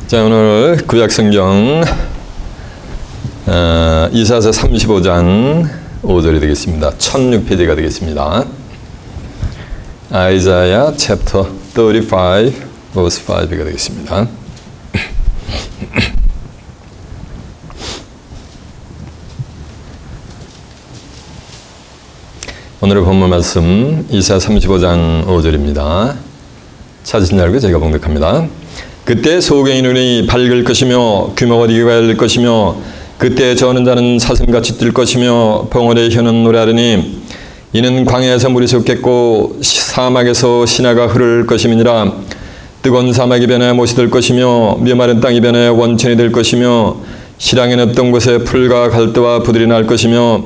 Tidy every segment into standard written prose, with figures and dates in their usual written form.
자, 오늘 구약성경 이사야서 35장 5절이 되겠습니다. 1006페이지가 되겠습니다. 아이사야 챕터 35 verse 5가 되겠습니다. 오늘의 본문 말씀 이사야 35장 5절입니다. 찾으신 줄 알고 제가 봉독합니다. 그때 소경의 눈이 밝을 것이며 규모가 되게 것이며 그때 저는 자는 사슴같이 뛸 것이며 봉우리의 혀는 노래하리니 이는 광야에서 물이 솟겠고 사막에서 신화가 흐를 것임이니라. 뜨거운 사막이 변해 못이 될 것이며 메마른 땅이 변해 원천이 될 것이며 실향에 없던 곳에 풀과 갈대와 부들이 날 것이며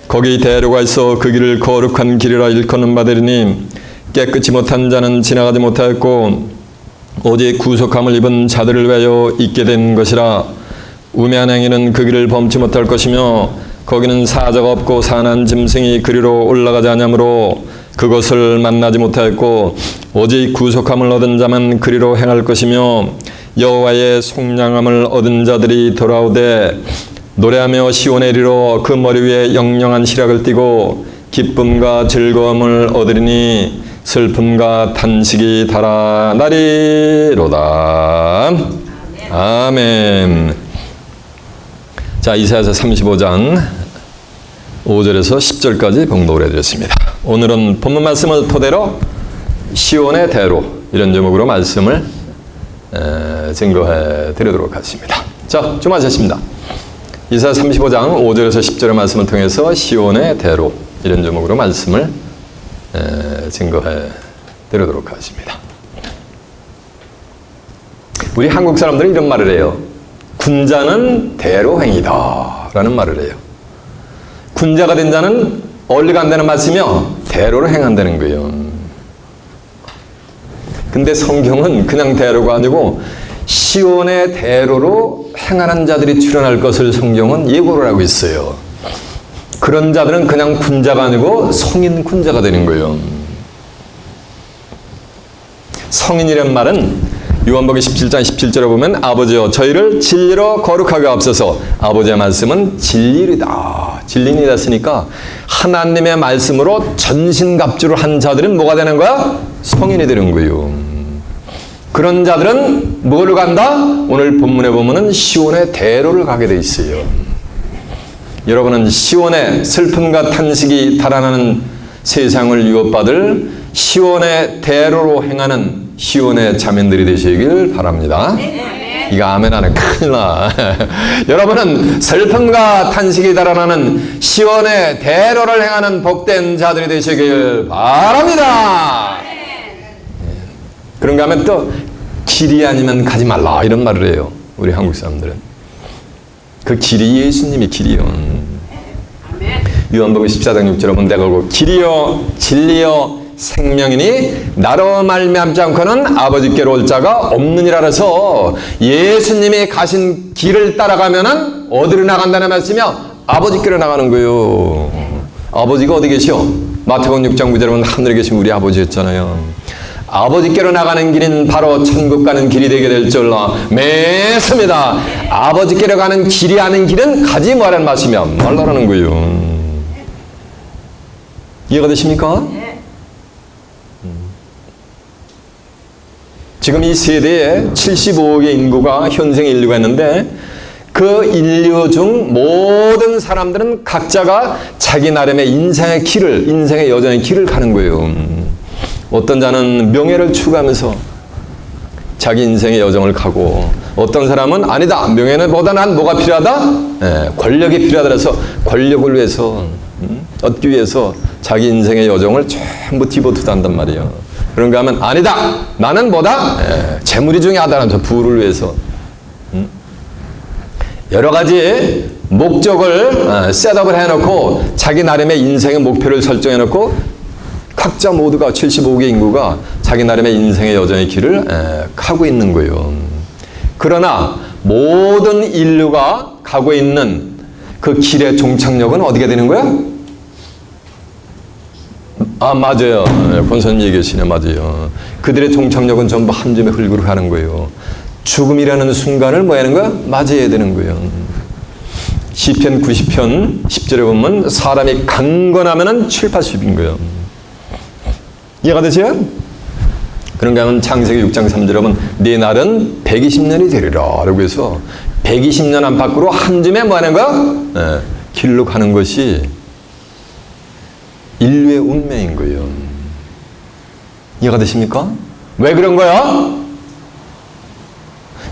거기 대로가 있어 그 길을 거룩한 길이라 일컫는 바되리니 깨끗이 못한 자는 지나가지 못하였고 오직 구속함을 입은 자들을 위하여 있게 된 것이라. 우매한 행위는 그 길을 범치 못할 것이며 거기는 사자가 없고 산한 짐승이 그리로 올라가지 아니하므로 그것을 만나지 못하였고 오직 구속함을 얻은 자만 그리로 행할 것이며 여호와의 속량함을 얻은 자들이 돌아오되 노래하며 시온에 이르러 그 머리 위에 영영한 시락을 띠고 기쁨과 즐거움을 얻으리니 슬픔과 탄식이 달아나리로다. 아멘. 자, 이사야서 35장 5절에서 10절까지 봉독을 해드렸습니다. 오늘은 본문 말씀을 토대로 시온의 대로 이런 제목으로 말씀을 증거해 드리도록 하겠습니다. 자, 주목하셨습니다. 이사야 35장 5절에서 10절의 말씀을 통해서 시온의 대로 이런 제목으로 말씀을 증거해 드리도록 하겠습니다. 우리 한국 사람들은 이런 말을 해요. 군자는 대로행이다 라는 말을 해요. 군자가 된 자는 얼리 간다는 말씀이며 대로를 행한다는 거예요. 근데 성경은 그냥 대로가 아니고 시온의 대로로 행하는 자들이 출현할 것을 성경은 예고를 하고 있어요. 그런 자들은 그냥 군자가 아니고 성인 군자가 되는 거예요. 성인이란 말은 요한복음 17장 17절에 보면 아버지여 저희를 진리로 거룩하게 하옵소서. 아버지의 말씀은 진리이다. 진리이다 쓰니까 하나님의 말씀으로 전신갑주를 한 자들은 뭐가 되는 거야? 성인이 되는 거예요. 그런 자들은 뭐를 간다? 오늘 본문에 보면은 시온의 대로를 가게 돼 있어요. 여러분은 시온의 슬픔과 탄식이 달아나는 세상을 유업받을 시온의 대로로 행하는 시온의 자매들이 되시길 바랍니다. 이거 아멘 안 해 큰일 나. 여러분은 슬픔과 탄식이 달아나는 시온의 대로를 행하는 복된 자들이 되시길 바랍니다. 그런가 하면 또 길이 아니면 가지 말라 이런 말을 해요. 우리 한국 사람들은. 그 길이 예수님이 길이요. 요한복음 14장 6절에 보면 내가 그 길이요 진리요 생명이니 나로 말미암지 않고는 아버지께로 올 자가 없느니라. 해서 예수님이 가신 길을 따라가면은 어디로 나간다는 말씀이요? 아버지께로 나가는 거예요. 아버지가 어디 계시오? 마태복음 6장 9절에 보면 하늘에 계신 우리 아버지였잖아요. 아버지께로 나가는 길은 바로 천국 가는 길이 되게 될 줄로 믿습니다. 아버지께로 가는 길이 아닌 길은 가지 말라는 말씀이야. 말라라는 거예요. 이해가 되십니까? 지금 이 세대에 75억의 인구가 현생 인류가 있는데 그 인류 중 모든 사람들은 각자가 자기 나름의 인생의 길을, 인생의 여정의 길을 가는 거예요. 어떤 자는 명예를 추구하면서 자기 인생의 여정을 가고 어떤 사람은 아니다. 명예는 보다 난 뭐가 필요하다? 권력이 필요하다 해서 권력을 위해서 얻기 위해서 자기 인생의 여정을 전부 디보트도 한단 말이에요. 그런가 하면 아니다. 나는 뭐다? 재물이 중요하다는 부를 위해서 여러 가지 목적을 셋업을 해놓고 자기 나름의 인생의 목표를 설정해놓고 각자 모두가 75억의 인구가 자기 나름의 인생의 여정의 길을 가고 있는 거예요. 그러나 모든 인류가 가고 있는 그 길의 종착역은 어디가 되는 거야? 아, 맞아요. 권사님 얘기하시네. 맞아요. 그들의 종착역은 전부 한 줌의 흙으로 가는 거예요. 죽음이라는 순간을 뭐 하는 거야? 맞이해야 되는 거예요. 시편 90편 10절에 보면 사람이 강건하면은 7, 80인 거예요. 이해가 되세요? 그런가 하면 창세기 6장 3절에 보면 네 날은 120년이 되리라 라고 해서 120년 안팎으로 한 줌에 뭐 하는 거야? 길로 가는 것이 인류의 운명인 거예요. 이해가 되십니까? 왜 그런 거야?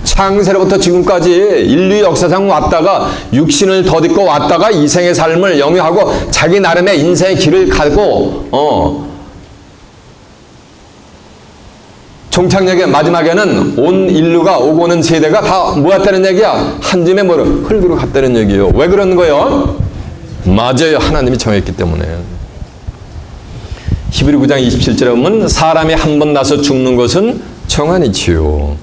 창세로부터 지금까지 인류 역사상 왔다가 육신을 덧입고 왔다가 이 생의 삶을 영위하고 자기 나름의 인생의 길을 가고 종착역의 마지막에는 온 인류가 오고 오는 세대가 다 뭐였다는 얘기야? 한 줌에 뭐로 흙으로 갔다는 얘기예요. 왜 그러는 거예요? 맞아요. 하나님이 정했기 때문에. 히브리 9장 27절에 보면 사람이 한 번 나서 죽는 것은 정한이지요.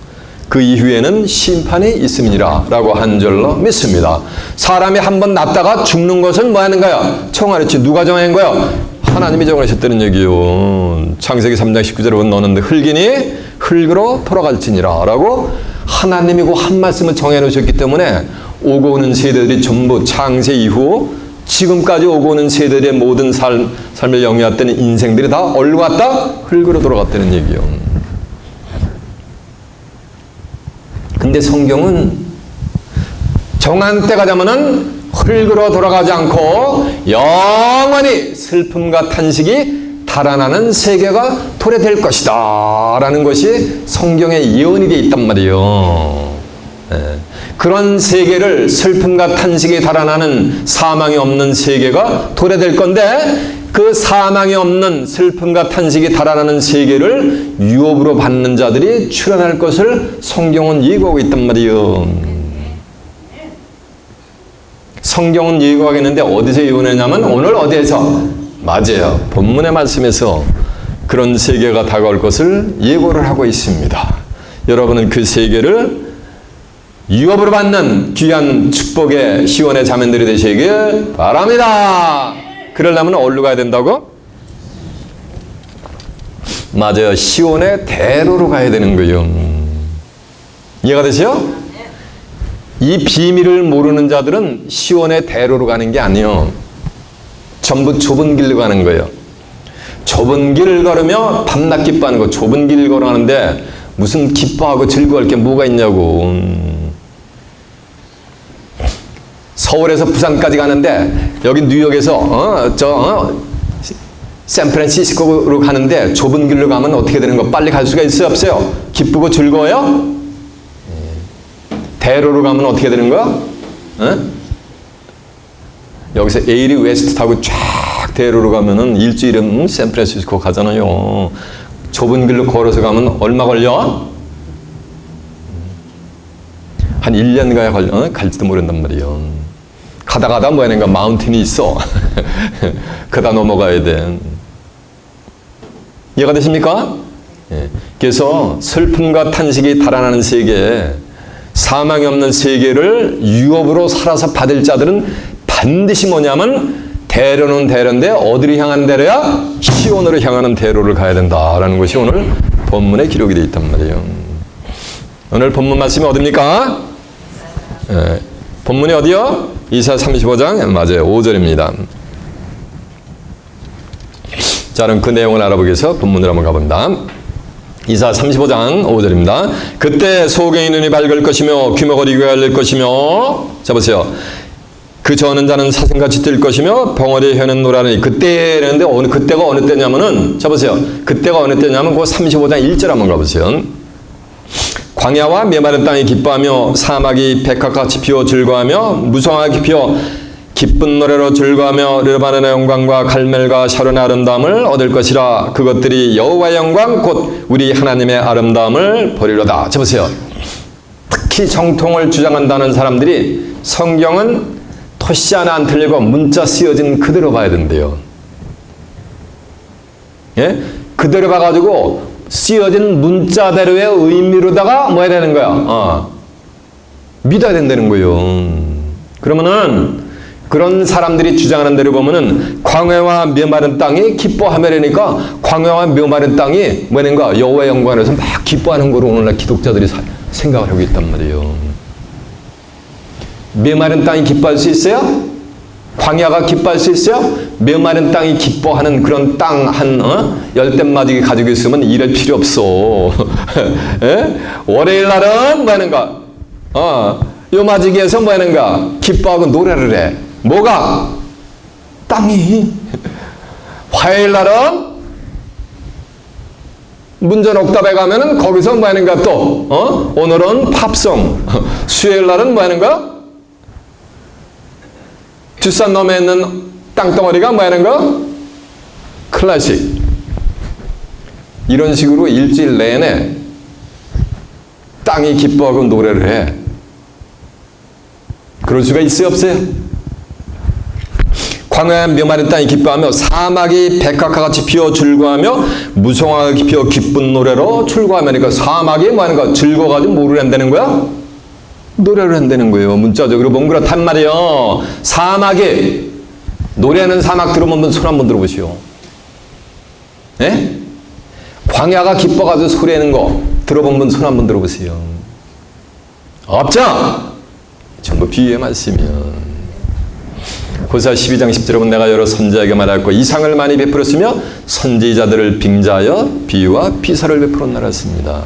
그 이후에는 심판이 있음이니라 라고 한 줄로 믿습니다. 사람이 한 번 났다가 죽는 것은 뭐 하는 거야? 정한이지. 누가 정한 거야? 하나님이 정하셨다는 얘기요. 창세기 3장 19절에 보면 너는 흙이니 흙으로 돌아갈지니라 라고 하나님이고 한 말씀을 정해놓으셨기 때문에 오고 오는 세대들이 전부 창세 이후 지금까지 오고 오는 세대들의 모든 삶을 영위했던 인생들이 다 어디로 갔다? 흙으로 돌아갔다는 얘기요. 근데 성경은 정한 때가 되면은 흙으로 돌아가지 않고 영원히 슬픔과 탄식이 달아나는 세계가 도래될 것이다 라는 것이 성경의 예언이 되어 있단 말이에요. 그런 세계를 슬픔과 탄식이 달아나는 사망이 없는 세계가 도래될 건데 그 사망이 없는 슬픔과 탄식이 달아나는 세계를 유업으로 받는 자들이 출현할 것을 성경은 예고하고 있단 말이에요. 성경은 예고하겠는데 어디서 예언했냐면 오늘 어디에서? 맞아요. 본문의 말씀에서 그런 세계가 다가올 것을 예고를 하고 있습니다. 여러분은 그 세계를 유업으로 받는 귀한 축복의 시온의 자매들이 되시길 바랍니다. 그러려면 어디로 가야 된다고? 맞아요. 시온의 대로로 가야 되는 거예요. 이해가 되세요? 이 비밀을 모르는 자들은 시온의 대로로 가는 게 아니에요. 전부 좁은 길로 가는 거예요. 좁은 길을 걸으며 밤낮 기뻐하는 거. 좁은 길을 걸어가는데 무슨 기뻐하고 즐거울 게 뭐가 있냐고. 서울에서 부산까지 가는데 여기 뉴욕에서 샌프란시스코로 가는데 좁은 길로 가면 어떻게 되는 거? 빨리 갈 수가 있어요? 없어요? 기쁘고 즐거워요? 대로로 가면 어떻게 되는 거야? 여기서 에이리 웨스트 타고 쫙 대로로 가면은 일주일에 샌프란시스코 가잖아요. 좁은 길로 걸어서 가면 얼마 걸려? 한 1년 가야 갈지도 모른단 말이에요. 가다가다 뭐 하는가 마운틴이 있어. 그다 넘어가야 돼. 이해가 되십니까? 그래서 슬픔과 탄식이 달아나는 세계, 사망이 없는 세계를 유업으로 살아서 받을 자들은 반드시 뭐냐면 대로는 대로인데 어디를 향한 대로야? 시온으로 향하는 대로를 가야 된다라는 것이 오늘 본문에 기록이 되어 있단 말이에요. 오늘 본문 말씀이 어디입니까? 본문이 어디요? 이사야 35장 맞아요. 5절입니다. 자, 그럼 그 내용을 알아보기 위해서 본문으로 한번 가봅니다. 이사야 35장 5절입니다. 그때 소경의 눈이 밝을 것이며 귀머거리 귀가 열릴 것이며 자 보세요. 그 저는 자는 사슴같이 뛸 것이며 벙어리의 혀는 노라니. 그때라는데 그때가 어느 때냐면은 자 보세요. 그때가 어느 때냐면 그 35장 1절 한번 가보세요. 광야와 메마른 땅이 기뻐하며 사막이 백합같이 피어 즐거워하며 무성하게 피어 기쁜 노래로 즐거워하며 르바논의 영광과 갈멜과 샤론의 아름다움을 얻을 것이라. 그것들이 여호와의 영광 곧 우리 하나님의 아름다움을 보리로다. 자 보세요. 특히 정통을 주장한다는 사람들이 성경은 토시 하나 안 틀리고 문자 쓰여진 그대로 봐야 된대요. 예? 그대로 봐가지고 쓰여진 문자대로의 의미로다가 뭐 해야 되는 거야? 믿어야 된다는 거예요. 그러면은 그런 사람들이 주장하는 대로 보면은 광야와 메마른 땅이 기뻐하며라니까 광야와 메마른 땅이 뭐는가 여호와의 영광에서 막 기뻐하는 거로 오늘날 기독자들이 생각을 하고 있단 말이에요. 메마른 땅이 기뻐할 수 있어요? 광야가 기뻐할 수 있어요? 메마른 땅이 기뻐하는 그런 땅 한 열댓마디 가지고 있으면 일할 필요 없어. 월요일 날은 뭐 하는가? 요마지기에서 뭐 하는가? 기뻐하고 노래를 해. 뭐가? 땅이. 화요일 날은 문전 옥답에 가면은 거기서 뭐 하는가 또? 오늘은 팝송. 수요일 날은 뭐 하는가? 뒷산 너머에 있는 땅덩어리가 뭐 하는가? 클래식. 이런 식으로 일주일 내내 땅이 기뻐하고 노래를 해. 그럴 수가 있어요, 없어요? 광야의 메마른 땅이 기뻐하며 사막이 백합화같이 피어 즐거워하며 무성하게 피어 기쁜 노래로 출고하며. 그러니까 사막이 뭐 하는 거야? 즐거워가지고 뭐를 한다는 거야? 노래를 한다는 거예요. 문자적으로 보면 그렇단 말이에요. 사막이 노래하는 사막 들어보면 손 한번 들어보시오. 예? 광야가 기뻐가지고 소리하는 거 들어보면 손 한번 들어보세요. 없죠? 전부 비유의 말씀이요. 고사 12장 10절에 보면 내가 여러 선지자에게 말하였고 이상을 많이 베풀었으며 선지자들을 빙자하여 비유와 비사를 베풀어 나랐습니다.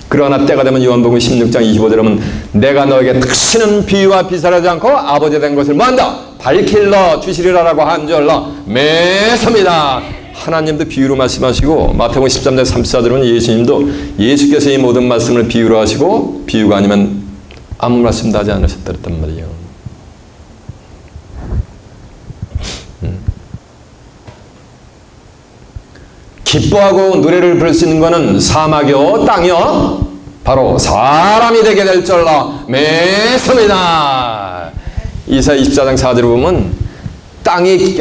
그러나 때가 되면 요한복음 16장 25절에 보면 내가 너에게 다시는 비유와 비사를 하지 않고 아버지 된 것을 뭐한다? 밝힐러 주시리라라고 한 줄로 매섭니다. 하나님도 비유로 말씀하시고 마태복음 13장 34절은 예수님도 예수께서 이 모든 말씀을 비유로 하시고 비유가 아니면 아무 말씀도 하지 않으셨다 그랬단 말이에요. 기뻐하고 노래를 부를 수 있는 것은 사막이요 땅이요 바로 사람이 되게 될 줄로 매섭니다. 이사야 24장 4절을 보면 땅이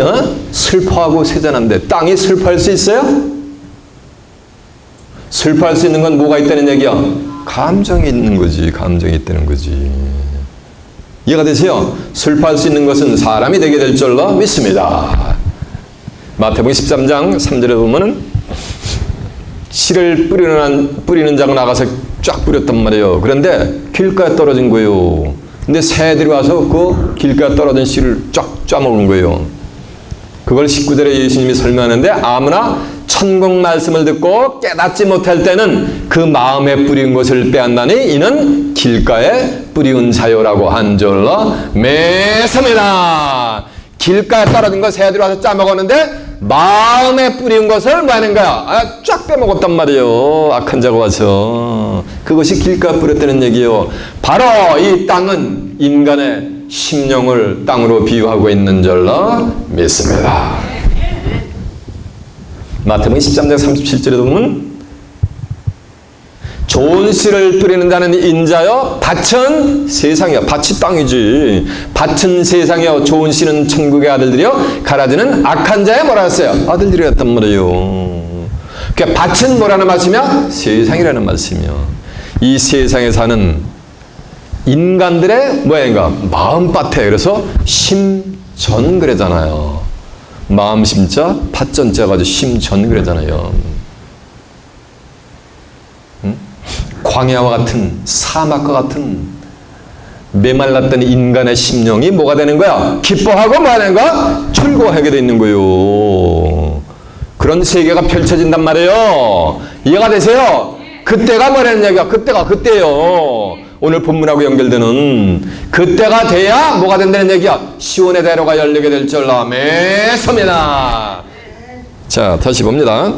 슬퍼하고 세잔한데 땅이 슬퍼할 수 있어요? 슬퍼할 수 있는 건 뭐가 있다는 얘기야? 감정이 있는 거지. 감정이 있다는 거지. 이해가 되세요? 슬퍼할 수 있는 것은 사람이 되게 될 줄로 믿습니다. 마태복음 13장 3절에 보면은 씨를 뿌리는 자가 나가서 쫙 뿌렸단 말이에요. 그런데 길가에 떨어진 거예요. 근데 새들이 와서 그 길가에 떨어진 씨를 쫙 짜먹는 거예요. 그걸 19절에 예수님이 설명하는데 아무나 천국 말씀을 듣고 깨닫지 못할 때는 그 마음에 뿌린 것을 빼앗나니 이는 길가에 뿌리운 자요라고 한 줄로 매섭니다. 길가에 떨어진 거 새들이 와서 짜먹었는데 마음에 뿌린 것을 뭐 하는 거야? 쫙 빼먹었단 말이에요. 악한 자가 와서. 그것이 길가에 뿌렸다는 얘기예요. 바로 이 땅은 인간의 심령을 땅으로 비유하고 있는 줄로 믿습니다. 마태복음 13장 37절에 보면 좋은 씨를 뿌리는 자는 인자여 밭은 세상이여. 밭이 땅이지. 밭은 세상이여. 좋은 씨는 천국의 아들들이여. 가라지는 악한 자의 뭐라 했어요? 아들들이었단 말이에요. 그러니까 밭은 뭐라는 말씀이야? 세상이라는 말씀이요. 이 세상에 사는 인간들의 뭐야인가? 마음밭에. 그래서 심전 그래잖아요. 마음 심자 밭전자 가지고 심전 그래잖아요. 광야와 같은 사막과 같은 메말랐던 인간의 심령이 뭐가 되는 거야? 기뻐하고 뭐 하는 거야? 즐거워하게 돼 있는 거예요. 그런 세계가 펼쳐진단 말이에요. 이해가 되세요? 그때가 뭐라는 얘기야? 그때가 그때요. 오늘 본문하고 연결되는 그때가 돼야 뭐가 된다는 얘기야? 시온의 대로가 열리게 될 줄로 매섭니다. 자, 다시 봅니다.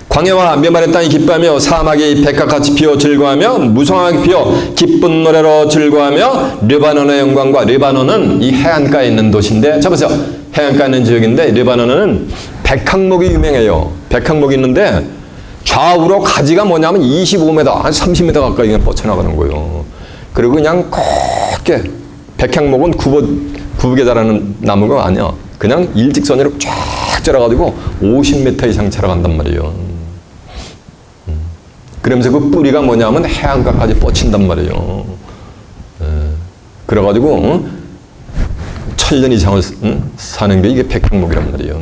광야와 메마른 땅이 기뻐하며 사막이 백합같이 피어 즐거워하며 무성하게 피어 기쁜 노래로 즐거워하며 르바논의 영광과 르바논은 이 해안가에 있는 도시인데 자 보세요. 해안가에 있는 지역인데 르바논은 백항목이 유명해요. 백항목이 있는데 좌우로 가지가 뭐냐면 25m, 한 30m 가까이 그냥 뻗쳐나가는 거예요. 그리고 그냥 곱게 백항목은 구부게 자라는 나무가 아니야. 그냥 일직선으로 쫙 자라가지고 50m 이상 자라간단 말이에요. 그러면서 그 뿌리가 뭐냐면 해안가까지 뻗친단 말이에요. 그래가지고 8년 이상을 사는 게 이게 백향목이란 말이에요.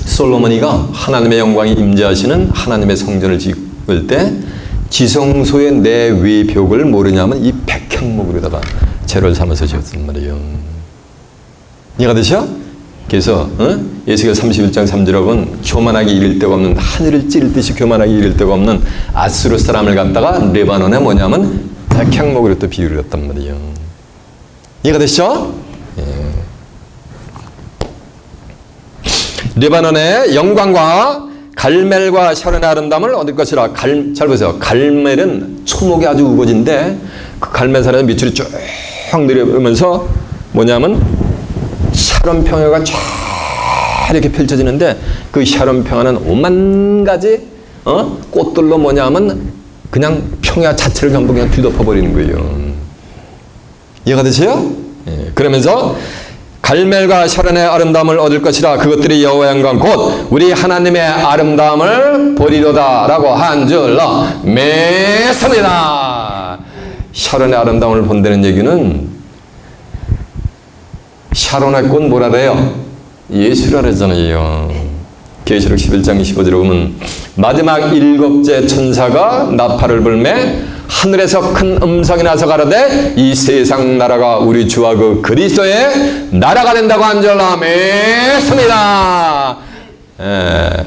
솔로몬이가 하나님의 영광이 임재하시는 하나님의 성전을 짓을 때 지성소의 내외 벽을 모르냐면 이 백향목으로다가 재료를 삼아서 지었단 말이에요. 이해가 되셔? 그래서 예수께서 31장 3절에 보면 교만하게 이를 데가 없는, 하늘을 찌를 듯이 교만하게 이를 데가 없는 아수르 사람을 갖다가 레바논에 뭐냐면 백향목으로 또 비유를 했단 말이에요. 이해가 되시죠? 예. 레바논의 영광과 갈멜과 샤론의 아름다움을 얻을 것이라. 잘 보세요. 갈멜은 초목이 아주 우거진데 그 갈멜산에서 밑으로 쭉 내려오면서 뭐냐면 샤론 평야가 쫙 이렇게 펼쳐지는데 그 샤론 평야는 5만 가지 꽃들로 뭐냐면 그냥 평야 자체를 전부 그냥 뒤덮어버리는 거예요. 이해가 되세요? 예. 그러면서 갈멜과 샤론의 아름다움을 얻을 것이라. 그것들이 여호와의 영광 곧 우리 하나님의 아름다움을 보리로다 라고 한 줄로 맺습니다. 샤론의 아름다움을 본다는 얘기는 샤론의 꽃 뭐라 그래요? 예수라 그러잖아요. 계시록 11장 25절에 보면 마지막 7째 천사가 나팔을 불매 하늘에서 큰 음성이 나서 가로되 이 세상 나라가 우리 주와 그 그리스도의 나라가 된다고 한 줄로 맺습니다.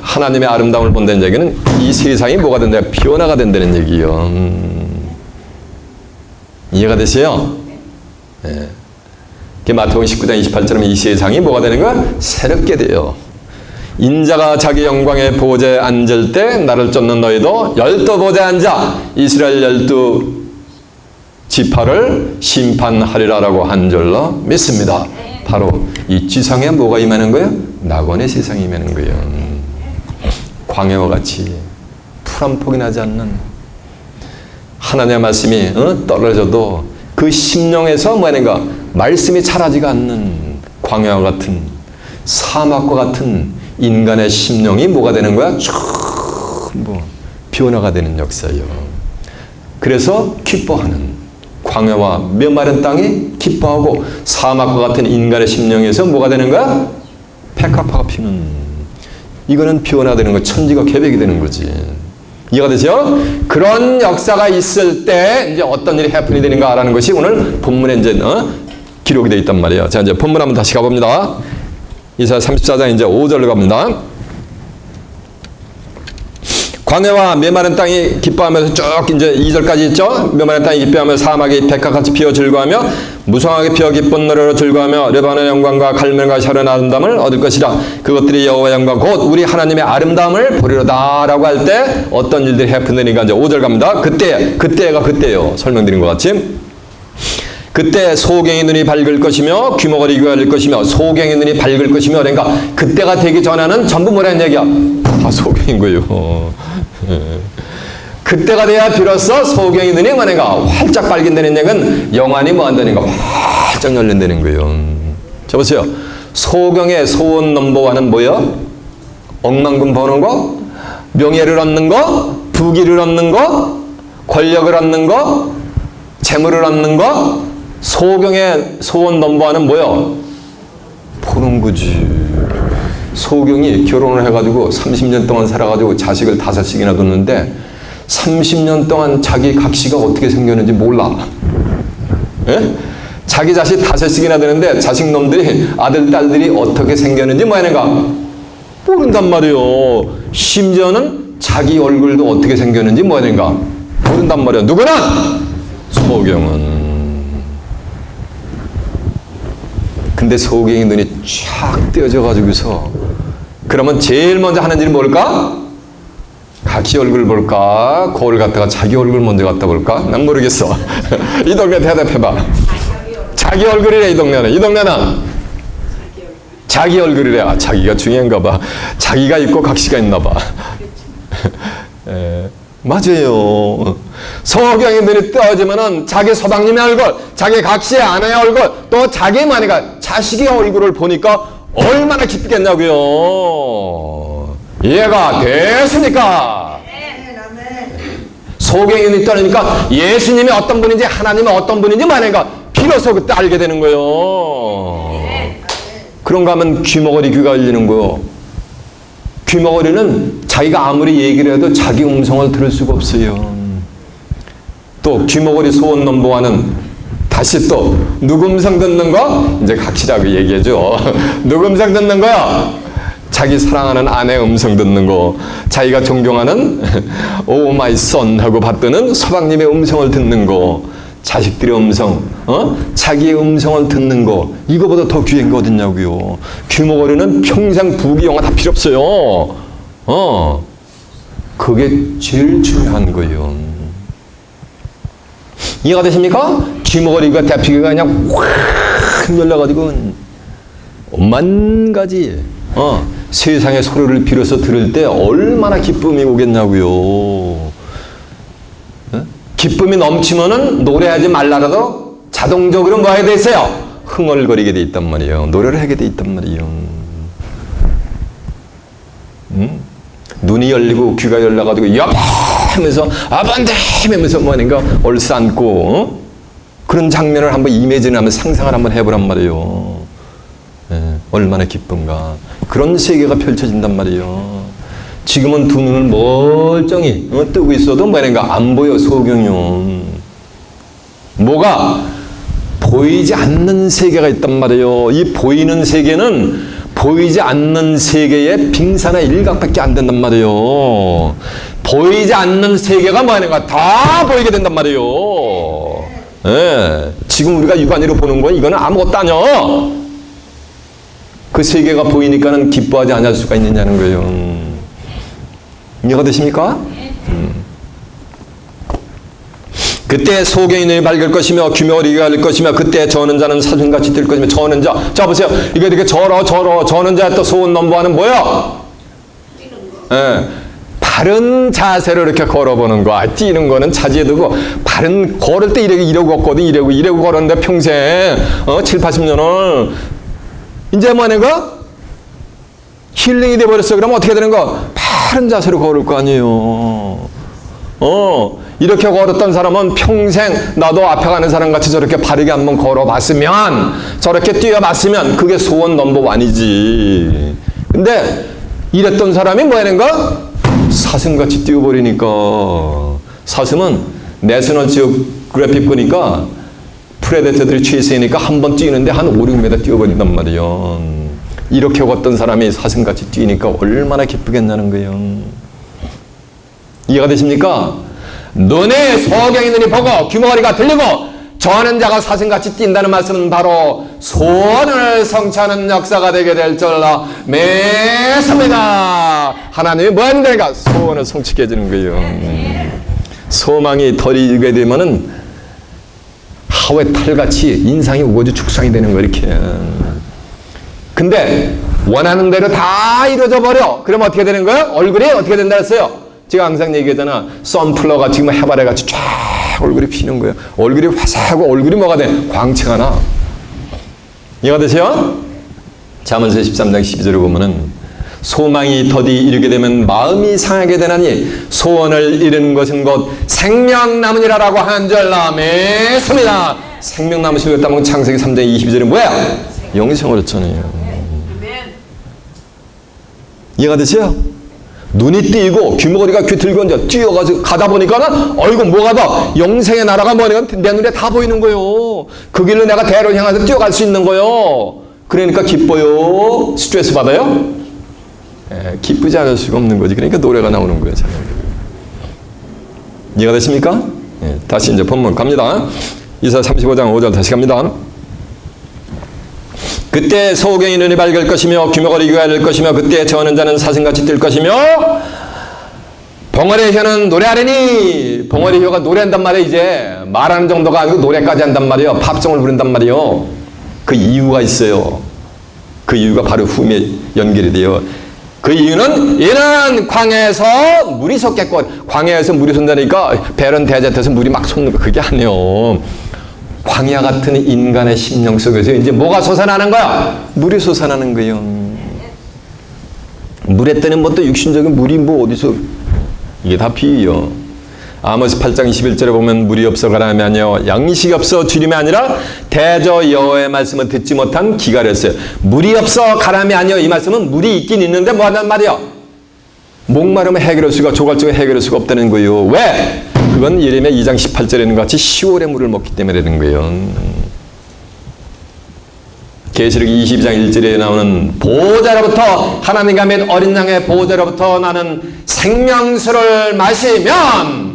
하나님의 아름다움을 본다는 얘기는 이 세상이 뭐가 된다? 변화가 된다는 얘기요. 이해가 되세요? 마태복음 19장 28절에 이 세상이 뭐가 되는 거야? 새롭게 돼요. 인자가 자기 영광의 보좌에 앉을 때 나를 쫓는 너희도 12보좌에 앉아 이스라엘 12지파를 심판하리라라고 한 줄로 믿습니다. 바로 이 지상에 뭐가 임하는 거예요? 낙원의 세상이 임하는 거예요. 광야와 같이 풀 한 폭이 나지 않는 하나님의 말씀이 떨어져도 그 심령에서 뭐하는가? 말씀이 자라지가 않는 광야와 같은 사막과 같은 인간의 심령이 뭐가 되는 거야? 전부 변화가 되는 역사예요. 그래서 기뻐하는 광야와 메마른 땅이 기뻐하고 사막과 같은 인간의 심령에서 뭐가 되는 거야? 백합화가 피는. 이거는 변화되는 거, 천지가 개벽이 되는 거지. 이해가 되죠? 그런 역사가 있을 때 이제 어떤 일이 해프닝이 되는가라는 것이 오늘 본문에 이제 기록이 되어 있단 말이에요. 자, 이제 본문 한번 다시 가봅니다. 이사야 34장 이제 5절로 갑니다. 광야와 메마른 땅이 기뻐하면서 쭉 이제 2절까지 있죠. 메마른 땅이 기뻐하며 사막이 백합같이 피어 즐거워하며 무성하게 피어 기쁜 노래로 즐거워하며 레바논의 영광과 갈멜과 샤론의 아름다움을 얻을 것이라. 그것들이 여호와의 영광 곧 우리 하나님의 아름다움을 보리로다라고 할 때 어떤 일들이 해프닝이니까 이제 5절 갑니다. 그때가 그때요. 설명드린 것 같이. 그때 소경의 눈이 밝을 것이며 귀머거리 귀할 것이며 소경의 눈이 밝을 것이며 그러니까 그때가 되기 전에는 전부 뭐라는 얘기야? 다 소경인 거예요. 그때가 돼야 비로소 소경의 눈이 뭐냐가 활짝 밝긴다는 얘기는 영안이 뭐 한다는 거 활짝 열린다는 거예요. 자 보세요. 소경의 소원 넘버원은 뭐예요? 억만금 버는 거, 명예를 얻는 거, 부귀를 얻는 거, 권력을 얻는 거, 재물을 얻는 거. 소경의 소원 넘버원은 뭐요? 보는 거지. 소경이 결혼을 해가지고 30년 동안 살아가지고 자식을 5씩이나 뒀는데 30년 동안 자기 각시가 어떻게 생겼는지 몰라. 예? 자기 자식 5씩이나 되는데 자식 놈들이 아들 딸들이 어떻게 생겼는지 뭐하는가 모른단 말이에요. 심지어는 자기 얼굴도 어떻게 생겼는지 뭐하는가 모른단 말이에요. 누구나 소경은. 근데 소경이 눈이 쫙 떼어져 가지고서 그러면 제일 먼저 하는 일이 뭘까? 각시 얼굴 볼까? 거울 갖다가 자기 얼굴 먼저 갖다 볼까? 난 모르겠어. 이 동네 대답해봐. 자기 얼굴이래. 이 동네는 자기 얼굴이래. 아, 자기가 중요한가 봐. 자기가 있고 각시가 있나 봐. 맞아요. 소경이 눈이 떠지면은 자기 서방님의 얼굴, 자기 각시의 아내의 얼굴, 또 자기 마니가 자식의 얼굴을 보니까 얼마나 기쁘겠냐고요. 이해가 됐습니까? 소경이 눈이 떠니까 예수님이 어떤 분인지 하나님은 어떤 분인지 마니가 비로소 그때 알게 되는 거예요. 그런가 하면 귀머거리 귀가 열리는 거예요. 귀머거리는 자기가 아무리 얘기를 해도 자기 음성을 들을 수가 없어요. 또 귀머거리 소원 넘버와는 다시 또 누구 음성 듣는 거? 이제 확실하게 얘기해줘. 누구 음성 듣는 거야? 자기 사랑하는 아내 음성 듣는 거, 자기가 존경하는 오 마이 선 하고 받드는 서방님의 음성을 듣는 거, 자식들의 음성, 자기의 음성을 듣는 거, 이거보다 더 귀한 거 어딨냐고요. 귀머거리는 평생 부귀 영화 다 필요 없어요. 그게 제일 중요한 거예요. 이해가 되십니까? 귀머거리가 대피기가 그냥 확 열려가지고 오만 가지 세상의 소리를 빌어서 들을 때 얼마나 기쁨이 오겠냐고요. 기쁨이 넘치면은 노래하지 말라라도 자동적으로 뭐 하게 돼 있어요? 흥얼거리게 돼 있단 말이에요. 노래를 하게 돼 있단 말이에요. 눈이 열리고 귀가 열려가지고 여보 하면서 아반데 하면서 뭐하는가 얼싸안고 그런 장면을 한번 이미지를 한번 상상을 한번 해보란 말이에요. 얼마나 기쁜가. 그런 세계가 펼쳐진단 말이에요. 지금은 두 눈을 멀쩡히 뜨고 있어도 뭐하는가 안 보여. 소경이요. 뭐가? 보이지 않는 세계가 있단 말이에요. 이 보이는 세계는 보이지 않는 세계의 빙산의 일각밖에 안 된단 말이에요. 보이지 않는 세계가 뭐하는가 다 보이게 된단 말이에요. 지금 우리가 육안으로 보는 건 이거는 아무것도 아니야. 그 세계가 보이니까는 기뻐하지 않을 수가 있느냐는 거예요. 이해가 되십니까? 그때 소경이 눈이 밝을 것이며 귀머거리가 열릴 것이며 그때 저는 자는 사슴같이 뛸 것이며 저는 자 보세요. 이게 이렇게 저는 자 또 소원 넘버하는 뭐야? 바른 자세로 이렇게 걸어보는 거. 뛰는 거는 차지해두고 바른 걸을 때 이러고 걷거든. 이러고 걸었는데 평생 7, 80년을 이제 뭐 하는 거? 힐링이 돼버렸어. 그러면 어떻게 되는 거? 바른 자세로 걸을 거 아니에요. 이렇게 걸었던 사람은 평생 나도 앞에 가는 사람 같이 저렇게 바르게 한번 걸어봤으면, 저렇게 뛰어봤으면 그게 소원 넘버 원이지. 근데 이랬던 사람이 뭐 하는 거? 사슴같이 뛰어버리니까. 사슴은 내셔널 지오그래픽 보니까 프레데터들이 취세니까 한 번 뛰는데 한 5, 6m 뛰어버린단 말이에요. 이렇게 걷던 사람이 사슴같이 뛰니까 얼마나 기쁘겠냐는 거예요. 이해가 되십니까? 눈에 소경이 눈이 보고 귀머거리가 들리고 저하는 자가 사슴같이 뛴다는 말씀은 바로 소원을 성취하는 역사가 되게 될 줄로 믿습니다. 하나님이 뭐 하는 거니까 소원을 성취게 해주는 거예요. 소망이 덜 이루게 되면은 하우의 탈같이 인상이 우거지 죽상이 되는 거 이렇게. 근데 원하는 대로 다 이루어져 버려. 그럼 어떻게 되는 거예요? 얼굴이 어떻게 된다 했어요? 제가 항상 얘기하잖아. 선플러가 지금 해바라같이 쫙 얼굴이 피는 거예요. 얼굴이 화사하고 얼굴이 뭐가 돼? 광채가 나. 이해가 되세요? 잠언서 13장 12절에 보면은 소망이 더디 이르게 되면 마음이 상하게 되나니 소원을 이루는 것은 곧 생명나무니라라고 한 줄 믿습니다. 생명나무 실렸다면 창세기 3장 22절에 뭐야? 영생을 얻잖아요. 이해가 되세요? 눈이 띄고 귀머거리가 귀 들고 이제 뛰어가서 가다 보니까는 어이구 뭐가 더 영생의 나라가 뭐냐면 내 눈에 다 보이는 거예요. 그 길로 내가 대로 향해서 뛰어갈 수 있는 거예요. 그러니까 기뻐요? 스트레스 받아요? 기쁘지 않을 수가 없는 거지. 그러니까 노래가 나오는 거예요. 이해가 되십니까? 다시 이제 본문 갑니다. 이사야 35장 5절 다시 갑니다. 그때 소경이 눈이 밝을 것이며 귀머거리가 열릴 것이며 그때 저는 자는 사슴같이 뛸 것이며 벙어리의 혀는 노래하려니. 벙어리 혀가 노래한단 말이에요. 이제 말하는 정도가 아니고 노래까지 한단 말이에요. 팝송을 부른단 말이에요. 그 이유가 있어요. 그 이유가 바로 후에 연결이 돼요. 그 이유는 이는 광야에서 물이 솟겠고. 광야에서 물이 솟다니까 배런 대자태에서 물이 막 솟는 거 그게 아니에요. 광야 같은 인간의 심령 속에서 이제 뭐가 솟아나는 거야? 물이 솟아나는 거예요. 물에 뜨는 것도 육신적인 물이 뭐 어디서, 이게 다 비유요. 아모스 8장 21절에 보면 물이 없어 가라함이 아니요 양식이 없어 주림이 아니라 대저 여호와의 말씀을 듣지 못한 기갈했어요. 물이 없어 가라함이 아니요, 이 말씀은 물이 있긴 있는데 뭐 하단 말이요? 목마르면 해결할 수가, 조갈증을 해결할 수가 없다는 거예요. 왜? 그건 예레미야 2장 18절에 있는 것 같이 시월의 물을 먹기 때문에 되는 거예요. 계시록 22장 1절에 나오는 보호자로부터, 하나님과 및 어린 양의 보호자로부터 나는 생명수를 마시면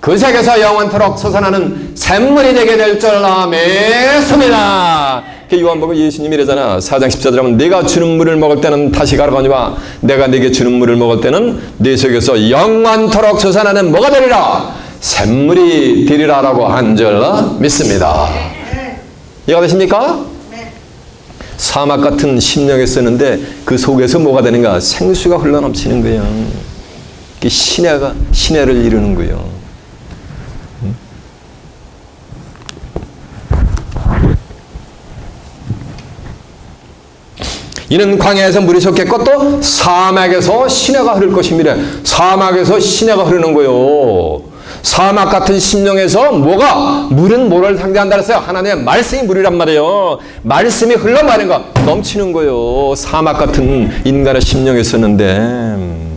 그 색에서 영원토록 솟아나는 샘물이 되게 될 줄 믿습니다. 요한복음 예수님이 이러잖아. 4장 14절에 하면 내가 주는 물을 먹을 때는 다시 가라가니와 내가 내게 주는 물을 먹을 때는 내 속에서 영원토록 솟아나는 뭐가 되리라? 샘물이 되리라라고 한 줄 믿습니다. 이해가 되십니까? 사막 같은 심령에 쓰는데 그 속에서 뭐가 되는가? 생수가 흘러넘치는 거예요. 신혜를 이루는 거예요. 이는 광야에서 물이 솟겠고 또 사막에서 시내가 흐를 것입니다. 사막에서 시내가 흐르는 거예요. 사막 같은 심령에서 뭐가? 물은 뭐를 상징한다 그랬어요? 하나님의 말씀이 물이란 말이에요. 말씀이 흘러가는 거, 넘치는 거예요. 사막 같은 인간의 심령에 썼는데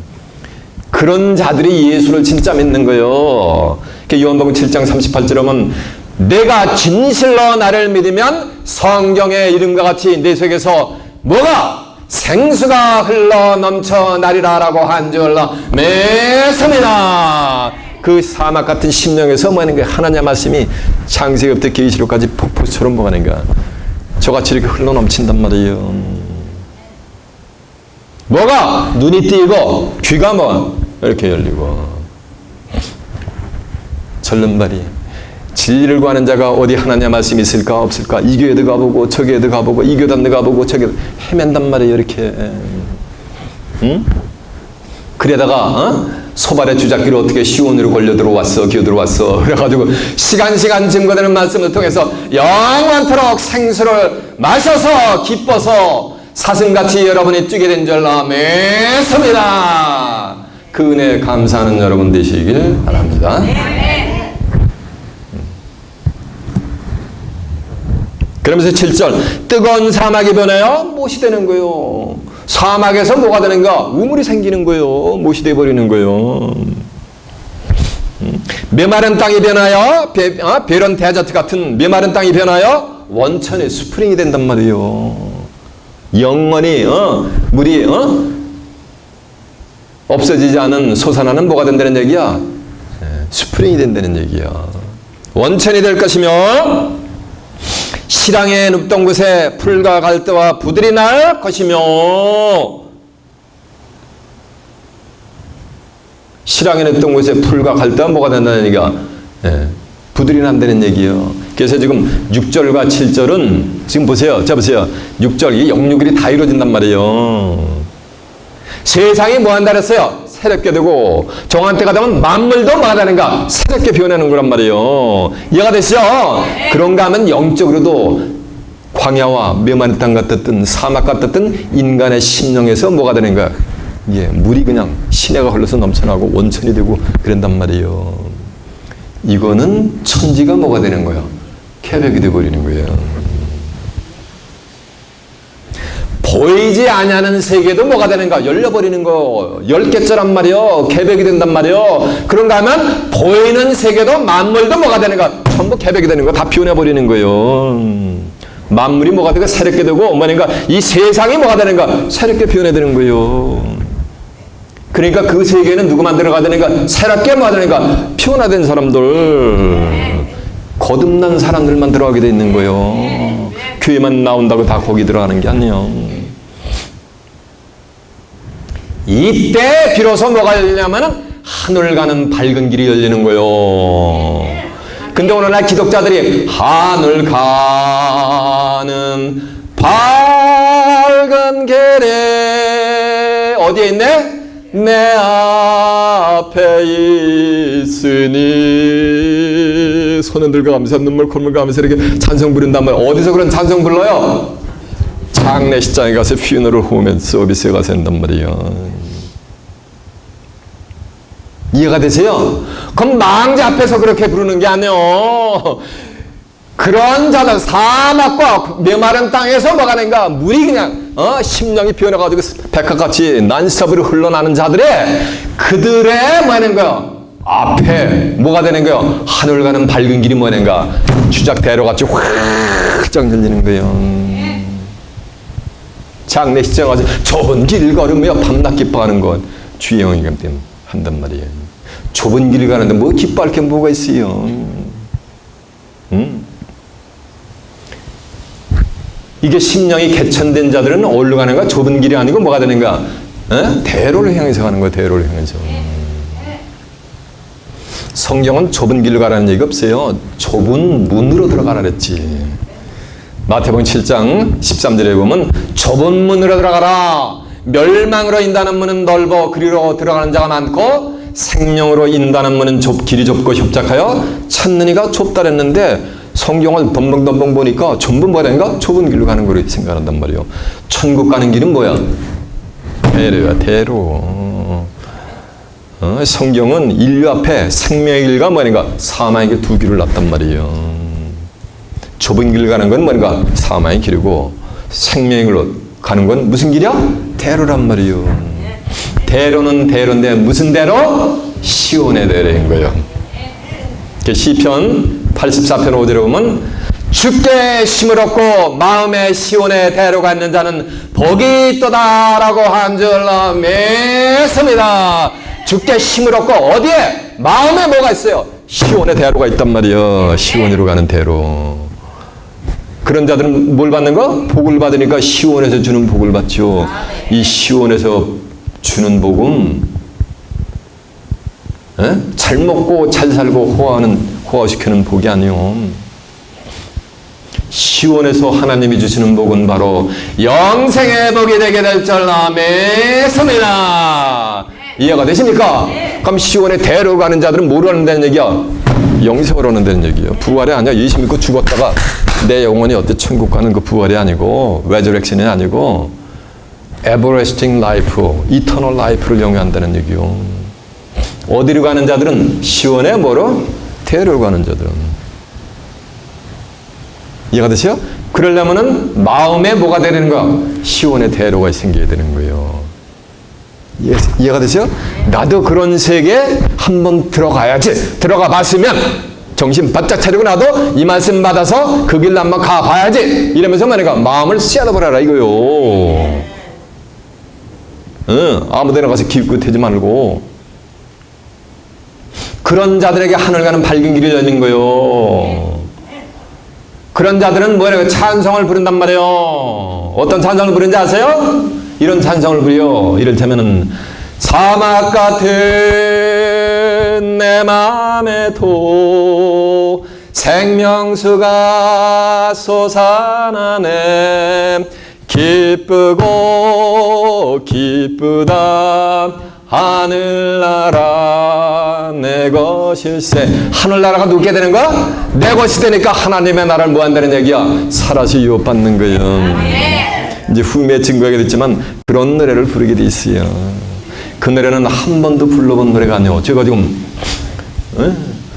그런 자들이 예수를 진짜 믿는 거예요. 요한복음 7장 38절에 보면 내가 진실로 나를 믿으면 성경의 이름과 같이 내 속에서 뭐가? 생수가 흘러 넘쳐 나리라라고 한 줄 믿습니다. 그 사막 같은 심령에서 뭐 하는 거야? 하나님의 말씀이 창세기부터 계시록까지 폭포처럼 뭐 하는 거야? 저같이 이렇게 흘러 넘친단 말이에요. 뭐가? 눈이 띄고 귀가 뭐 이렇게 열리고 절름발이 진리를 구하는 자가 어디 하나님의 말씀이 있을까 없을까? 이 교회도 가보고 저 교회도 가보고 이 교단도 가보고 저 교회도 헤맨단 말이에요. 이렇게 응? 그러다가 소발의 주작기로 어떻게 시온으로 걸려 들어왔어, 기어 들어왔어. 그래가지고 시간 증거되는 말씀을 통해서 영원토록 생수를 마셔서 기뻐서 사슴같이 여러분이 뛰게 된 줄 믿습니다. 그 은혜에 감사하는 여러분 되시길 바랍니다. 그러면서 7절 뜨거운 사막이 변하여 못이 되는 거예요. 사막에서 뭐가 되는가? 우물이 생기는 거예요. 못이 되어버리는 거예요. 메마른 땅이 변하여 베런 데저트 같은 메마른 땅이 변하여 원천의 스프링이 된단 말이에요. 영원히 물이 없어지지 않은 솟아나는 뭐가 된다는 얘기야? 스프링이 된다는 얘기야. 원천이 될 것이며 시랑에 눕던 곳에 풀과 갈대와 부들이 날 것이며 시랑에 눕던 곳에 풀과 갈대와 뭐가 된다는 얘기야? 부들이 난다는 얘기예요. 그래서 지금 6절과 7절은 지금 보세요. 자 보세요. 6절 이 영육일이 다 이루어진단 말이에요. 세상이 뭐 한다 그랬어요? 새롭게 되고 정한 때가 되면 만물도 뭐가 되는가? 새롭게 변하는 거란 말이에요. 이해가 되시죠? 그런가 하면 영적으로도 광야와 메마른 땅 같았던 사막 같았던 인간의 심령에서 뭐가 되는가? 물이 그냥 시내가 흘러서 넘쳐나고 원천이 되고 그런단 말이에요. 이거는 천지가 뭐가 되는 거예요? 개벽이 되어버리는 거예요. 보이지 아니하는 세계도 뭐가 되는가? 열려버리는 거. 10개째란 말이요. 개벽이 된단 말이요. 그런가 하면 보이는 세계도 만물도 뭐가 되는가? 전부 개벽이 되는 거. 다 비워내버리는 거예요. 만물이 뭐가 되고 새롭게 되고 뭐니까 이 세상이 뭐가 되는가? 새롭게 비워내되는 거예요. 그러니까 그 세계는 누구 만들어가야 되는가? 새롭게 뭐가 되는가? 피워나된 사람들. 거듭난 사람들만 들어가게 돼 있는 거예요. 교회만 나온다고 다 거기 들어가는 게 아니에요. 이때 비로소 뭐가 열리냐면은 하늘 가는 밝은 길이 열리는 거예요. 근데 오늘날 기독자들이 하늘 가는 밝은 길에 어디에 있네? 내 앞에 있으니 손을 들고 가면서 눈물 콧물 가면서 이렇게 찬송 부른단 말이에요. 어디서 그런 찬송 불러요? 장례식장에 가서 퓨너럴 홈에 서비스에 가서 한단 말이에요. 이해가 되세요? 그럼 망자 앞에서 그렇게 부르는 게 아니에요. 그런 자들, 사막과 메마른 땅에서 뭐가 되는가? 물이 그냥 심령이 변해가지고 백합같이 난스톱으로 흘러나는 자들의 그들의 뭐 하는 거야? 앞에 뭐가 되는 거야? 하늘 가는 밝은 길이 뭐 하는가? 주작대로같이 확 열리는 거예요. 장례식장 가서 좁은 길 걸으며 밤낮 기뻐하는 것 주의 영이기 때문에 한단 말이에요. 좁은 길 가는데 뭐 기뻐할 게 뭐가 있어요? 이게 심령이 개천된 자들은 어디로 가는가? 좁은 길이 아니고 뭐가 되는가? 대로를 향해서 가는 거야. 대로를 향해서. 성경은 좁은 길로 가라는 얘기가 없어요. 좁은 문으로 들어가라 그랬지. 마태복음 7장 13절에 보면 좁은 문으로 들어가라. 멸망으로 인다는 문은 넓어 그리로 들어가는 자가 많고 생명으로 인다는 문은 길이 좁고 협착하여 찾는 이가 좁다 그랬는데 성경을 덤벙덤벙 보니까 전부 뭐라는가? 좁은 길로 가는 거로 생각한단 말이에요. 천국 가는 길은 뭐야? 대로야, 대로. 성경은 인류 앞에 생명의 길과 뭐라는가? 사망의 길 두 길을 놨단 말이에요. 좁은 길 가는 건 뭐라는가? 사망의 길이고 생명의 길로 가는 건 무슨 길이야? 대로란 말이에요. 대로는 대로인데 무슨 대로? 시온의 대로인 거예요. 시편 84편 5절에 보면 주께 힘을 얻고 마음의 시온의 대로가 있는 자는 복이 있도다라고 한 줄로 믿습니다. 주께 힘을 얻고 어디에? 마음에 뭐가 있어요? 시온의 대로가 있단 말이에요. 시온으로 가는 대로. 그런 자들은 뭘 받는 거? 복을 받으니까 시온에서 주는 복을 받죠. 이 시온에서 주는 복은 잘 먹고 잘 살고 호화시키는 복이 아니요. 시온에서 하나님이 주시는 복은 바로 영생의 복이 되게 될 줄 믿습니다. 이해가 되십니까? 그럼 시온에 대로 가는 자들은 뭐로 가는다는 얘기야? 영생으로 가는다는 얘기예요. 부활이 아니야. 예수 믿고 죽었다가 내 영혼이 어때 천국 가는 그 부활이 아니고 resurrection이 아니고 everlasting life, eternal life를 영위한다는 얘기요. 어디로 가는 자들은 시온에 뭐로? 대로 가는 자들은. 이해가 되세요? 그러려면은 마음에 뭐가 되는 거야? 시온의 대로가 생겨야 되는 거예요. 이해가 되세요? 나도 그런 세계에 한번 들어가야지. 들어가 봤으면 정신 바짝 차리고 나도 이 말씀 받아서 그 길로 한번 가봐야지. 이러면서 내가 마음을 씨앗아버려라 이거요. 아무데나 가서 기웃기웃하지 말고. 그런 자들에게 하늘 가는 밝은 길이 열린 거요. 그런 자들은 뭐래요? 찬송을 부른단 말이에요. 어떤 찬송을 부르는지 아세요? 이런 찬송을 부려. 이를테면은 사막 같은 내 맘에도 생명수가 솟아나네. 기쁘고 기쁘다 하늘나라 내 것일세. 하늘나라가 누게 되는 거야? 내 것이 되니까 하나님의 나라를 뭐 한다는 얘기야? 살아서 유업받는 거예요. 이제 후에 증거하게 됐지만 그런 노래를 부르게 돼 있어요. 그 노래는 한 번도 불러본 노래가 아니에요. 제가 지금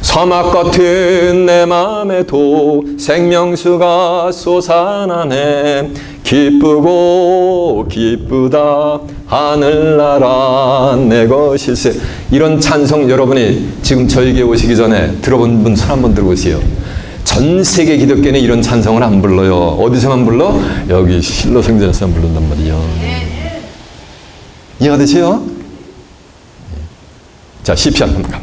사막 같은 내 맘에도 생명수가 솟아나네. 기쁘고 기쁘다 하늘나라 내 것일세. 이런 찬송 여러분이 지금 저에게 오시기 전에 들어본 분 손 한번 들어보세요. 전 세계 기독교는 이런 찬송을 안 불러요. 어디서만 불러? 여기 실로 성전에서만 부른단 말이에요. 이해가 되세요? 자, 시편 한번 가.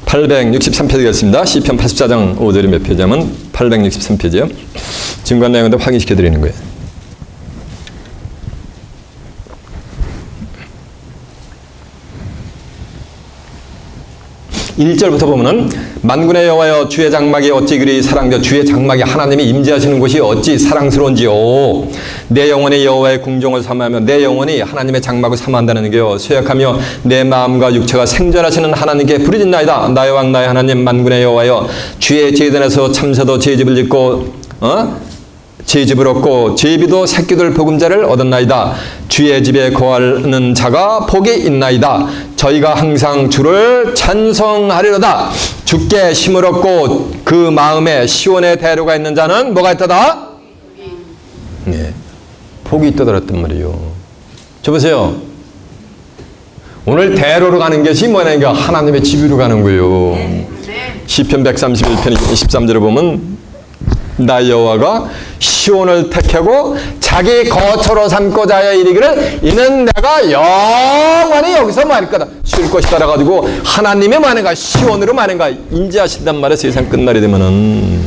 863페이지였습니다. 시편 84장 5절이 몇 페이지냐면 863페이지요. 증거한 내용인데 확인시켜 드리는 거예요. 1절부터 보면은 만군의 여호와여 주의 장막이 어찌 그리 사랑되어 주의 장막이 하나님이 임재하시는 곳이 어찌 사랑스러운지요. 내 영혼이 여호와의 궁정을 삼으며 내 영혼이 하나님의 장막을 삼한다는 게요. 쇠약하며 내 마음과 육체가 생전하시는 하나님께 부르짖나이다. 나의 왕 나의 하나님 만군의 여호와여 주의 제단에서 참새도 제 집을 짓고 제 집을 얻고 제비도 새끼들 보금자를 얻었나이다. 주의 집에 거하는 자가 복이 있나이다. 저희가 항상 주를 찬송하리로다. 주께 힘을 얻고 그 마음에 시온의 대로가 있는 자는 뭐가 있다다? 네, 복이 있다더랬단 말이에요. 저 보세요. 오늘 대로로 가는 것이 뭐냐니까 하나님의 집으로 가는 거예요. 시편 131편 23절에 보면 나 여호와가 시온을 택하고 자기 거처로 삼고자 하여 이르기를 이는 내가 영원히 여기서 말 거다 쉴 것이다 라가지고 하나님의 만행가 시온으로 만행가 인지하신단 말이에요. 세상 끝날이 되면은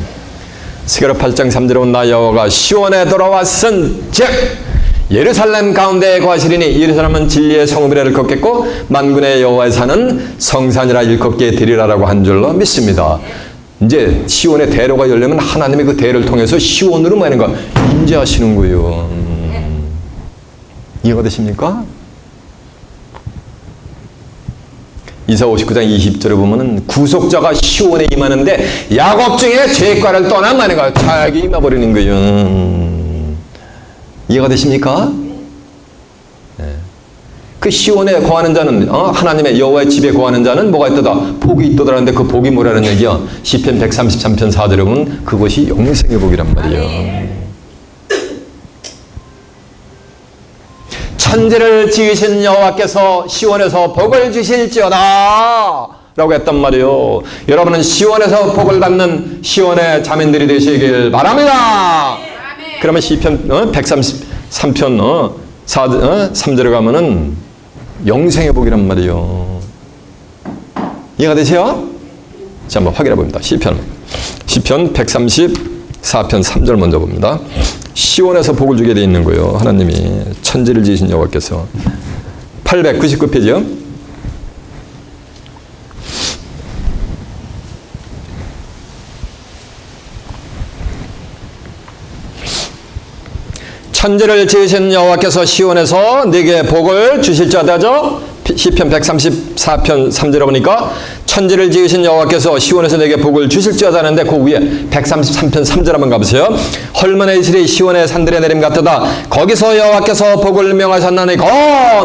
스가랴 8장 3절에 보면 나 여호와가 시온에 돌아왔은 즉 예루살렘 가운데에 거하시리니 예루살렘은 진리의 성읍이라를 걷겠고 만군의 여호와의 산은 성산이라 일컫게 되리라라고 한 줄로 믿습니다. 이제 시온의 대로가 열려면 하나님의 그 대로를 통해서 시온으로 말인가 인지하시는 거예요. 이해가 되십니까? 이사 59장 20절에 보면은 구속자가 시온에 임하는데 야곱 중에 죄과를 떠난 말인가 자기 임해버리는 거예요. 이해가 되십니까? 네. 그 시온에 거하는 자는 하나님의 여호와의 집에 거하는 자는 뭐가 있다다? 복이 있다라는데 그 복이 뭐라는 얘기야? 시편 133편 4절에 보면 그것이 영생의 복이란 말이에요. 천지를 지으신 여호와께서 시온에서 복을 주실지어다 라고 했단 말이에요. 여러분은 시온에서 복을 받는 시온의 자민들이 되시길 바랍니다. 그러면 시편 133편 3절에 가면은 영생의 복이란 말이에요. 이해가 되세요? 자, 한번 확인해 봅니다. 시편 134편 3절 먼저 봅니다. 시온에서 복을 주게 돼 있는 거예요. 하나님이 천지를 지으신 여호와께서. 899페이지요. 천지를 지으신 여호와께서 시온에서 네게 복을 주실지어다죠. 시편 134편 3절에 보니까 천지를 지으신 여호와께서 시온에서 내게 복을 주실지어다는데 그 위에 133편 3절 한번 가보세요. 헐문의 이슬이 시온의 산들에 내림 같도다. 거기서 여호와께서 복을 명하셨나니 곧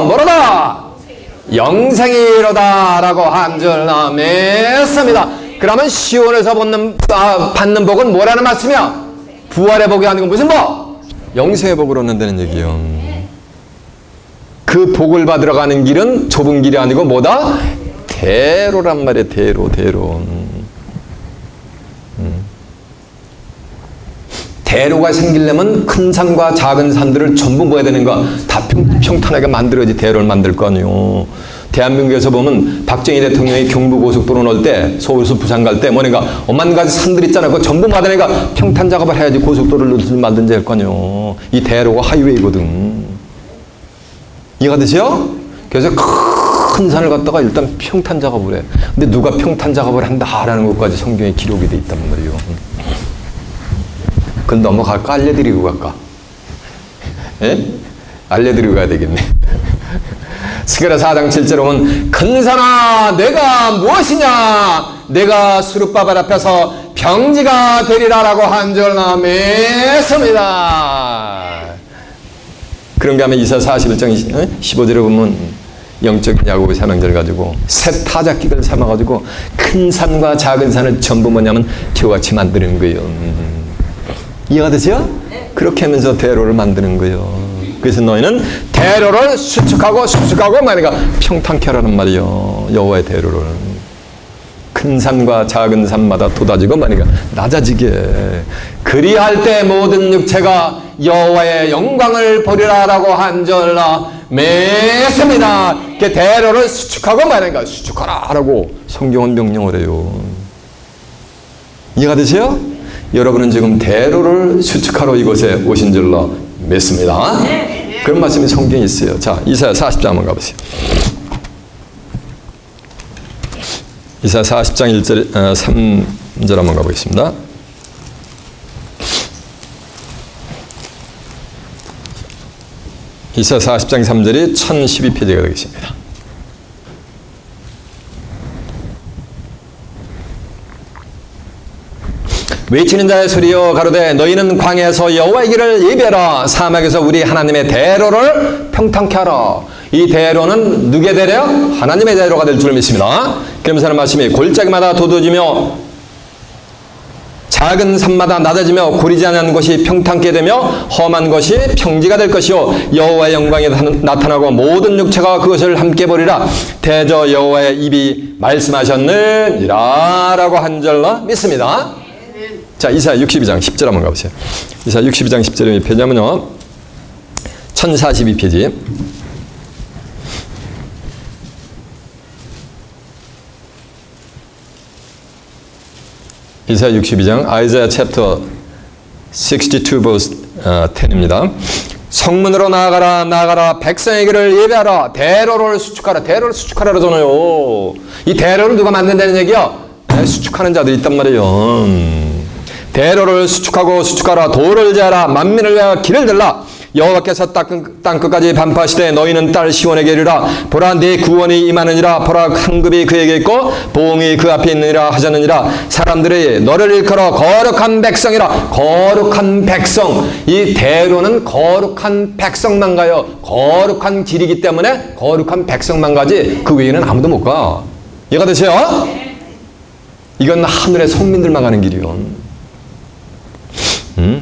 뭐로다? 영생이로다 라고 한 줄 남했습니다. 그러면 시온에서 받는 복은 뭐라는 말씀이야? 부활의 복이 아니고 무슨 복? 영생의 복을 얻는다는 얘기예요. 그 복을 받으러 가는 길은 좁은 길이 아니고 뭐다? 대로란 말이에요. 대로. 대로가 생기려면 큰 산과 작은 산들을 전부 뭐야 되는가? 다 평탄하게 만들어야지 대로를 만들 거 아니에요. 대한민국에서 보면 박정희 대통령이 경부고속도로 넣을 때 서울에서 부산 갈 때 뭐니까 오만 가지 산들 있잖아. 그거 전부 받으니까 평탄 작업을 해야지 고속도로를 만든지 할 거 아니에요. 이 대로가 하이웨이거든. 이해가 되세요? 그래서 큰 산을 갖다가 일단 평탄 작업을 해. 근데 누가 평탄 작업을 한다라는 것까지 성경에 기록이 돼 있단 말이에요. 그건 넘어갈까? 알려드리고 갈까? 예? 알려드리고 가야 되겠네. 스가랴 4장 7절에 보면 큰 산아 내가 무엇이냐 내가 수룹바벨 앞에서 병지가 되리라라고 한 줄 남했습니다. 그런가 하면 이사 41장 15절에 보면 영적인 야곱의 사명자를 가지고 새 타작기를 삼아가지고 큰 산과 작은 산을 전부 뭐냐면 겨우같이 만드는 거예요. 이해가 되세요? 그렇게 하면서 대로를 만드는 거예요. 그래서 너희는 대로를 수축하고 만약에 평탄케 하라는 말이요. 여호와의 대로를 큰 산과 작은 산마다 돋아지고 만약에 낮아지게 그리할 때 모든 육체가 여호와의 영광을 보리라라고 한 줄로 맺습니다. 대로를 수축하고 만약에 수축하라라고 성경은 명령을 해요. 이해가 되세요? 여러분은 지금 대로를 수축하러 이곳에 오신 줄로 믿습니다. 그런 말씀이 성경에 있어요. 자, 이사야 40장 한번 가보세요. 이사야 40장 1절, 3절 한번 가보겠습니다. 이사야 40장 3절이 1012페이지가 되겠습니다. 외치는 자의 소리여 가로되 너희는 광야에서 여호와의 길을 예비하라. 사막에서 우리 하나님의 대로를 평탄케 하라. 이 대로는 누구의 대로요? 하나님의 대로가 될 줄 믿습니다. 그러면서 하는 말씀이 골짜기마다 도도지며 작은 산마다 낮아지며 고리지 않은 것이 평탄케 되며 험한 것이 평지가 될 것이요 여호와의 영광이 나타나고 모든 육체가 그것을 함께 보리라. 대저 여호와의 입이 말씀하셨느니라 라고 한 줄로 믿습니다. 자, 이사야 62장 10절 한번 가보세요. 이사야 62장 10절에 몇 페이지냐면요 1042페이지. 이사야 62장 Isaiah chapter 62 verse 10입니다. 성문으로 나아가라 백성의 길을 예배하라. 대로를 수축하라. 대로를 수축하라 그러잖아요. 이 대로를 누가 만든다는 얘기야? 수축하는 자들이 있단 말이에요. 대로를 수축하라. 도를 제하라. 만민을 위하여 길을 들라. 여호와께서 땅끝까지 반포하시되 너희는 딸 시온에게 이르라. 보라 네 구원이 임하느니라. 보라 황급이 그에게 있고 보응이 그 앞에 있느니라 하셨느니라. 사람들이 너를 일컬어 거룩한 백성이라. 거룩한 백성. 이 대로는 거룩한 백성만 가요. 거룩한 길이기 때문에 거룩한 백성만 가지 그 외에는 아무도 못 가. 이해가 되세요? 이건 하늘의 성민들만 가는 길이요.